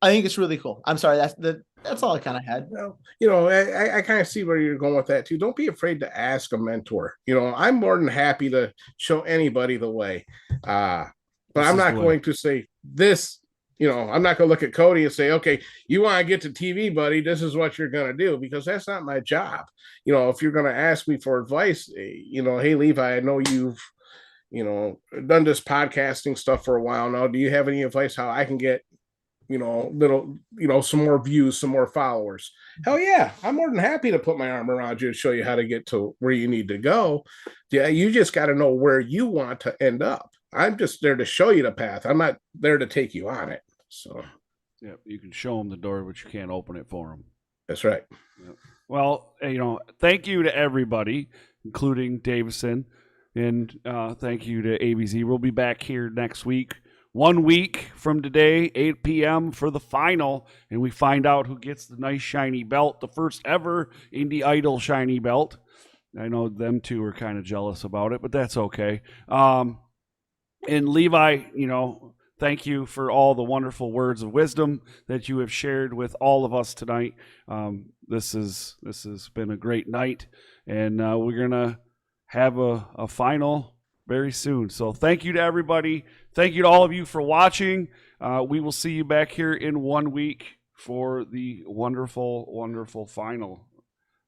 Speaker 6: I think it's really cool. I'm sorry. That's all I kind of had.
Speaker 4: Well, you know, I kind of see where you're going with that too. Don't be afraid to ask a mentor. You know, I'm more than happy to show anybody the way. But I'm not going to say this, you know, I'm not going to look at Cody and say, okay, you want to get to TV, buddy, this is what you're going to do, because that's not my job. You know, if you're going to ask me for advice, you know, hey, Levi, I know you've, you know, done this podcasting stuff for a while now. Do you have any advice how I can get, you know, little, you know, some more views, some more followers? Hell yeah. I'm more than happy to put my arm around you and show you how to get to where you need to go. Yeah. You just got to know where you want to end up. I'm just there to show you the path. I'm not there to take you on it. So
Speaker 3: yeah, you can show them the door, but you can't open it for them.
Speaker 4: That's right.
Speaker 3: Yep. Well, you know, thank you to everybody, including Davison, and thank you to AVZ. We'll be back here next week. 1 week from today, 8 p.m. for the final, and we find out who gets the nice shiny belt, the first ever Indie Idol shiny belt. I know them two are kind of jealous about it, but that's okay. And Levi, you know, thank you for all the wonderful words of wisdom that you have shared with all of us tonight. This has been a great night, and we're gonna have a final very soon. So thank you to everybody. Thank you to all of you for watching. We will see you back here in 1 week for the wonderful, wonderful final.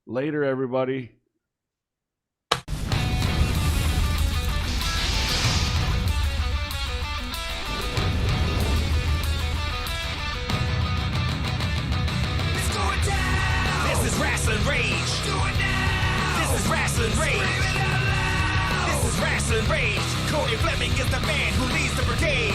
Speaker 3: Later, everybody.
Speaker 1: It's going down. This is Rasslin Rage. Do it now. This is Rasslin Rage. This is Rasslin Rage. Cody Fleming is the man who leads the brigade.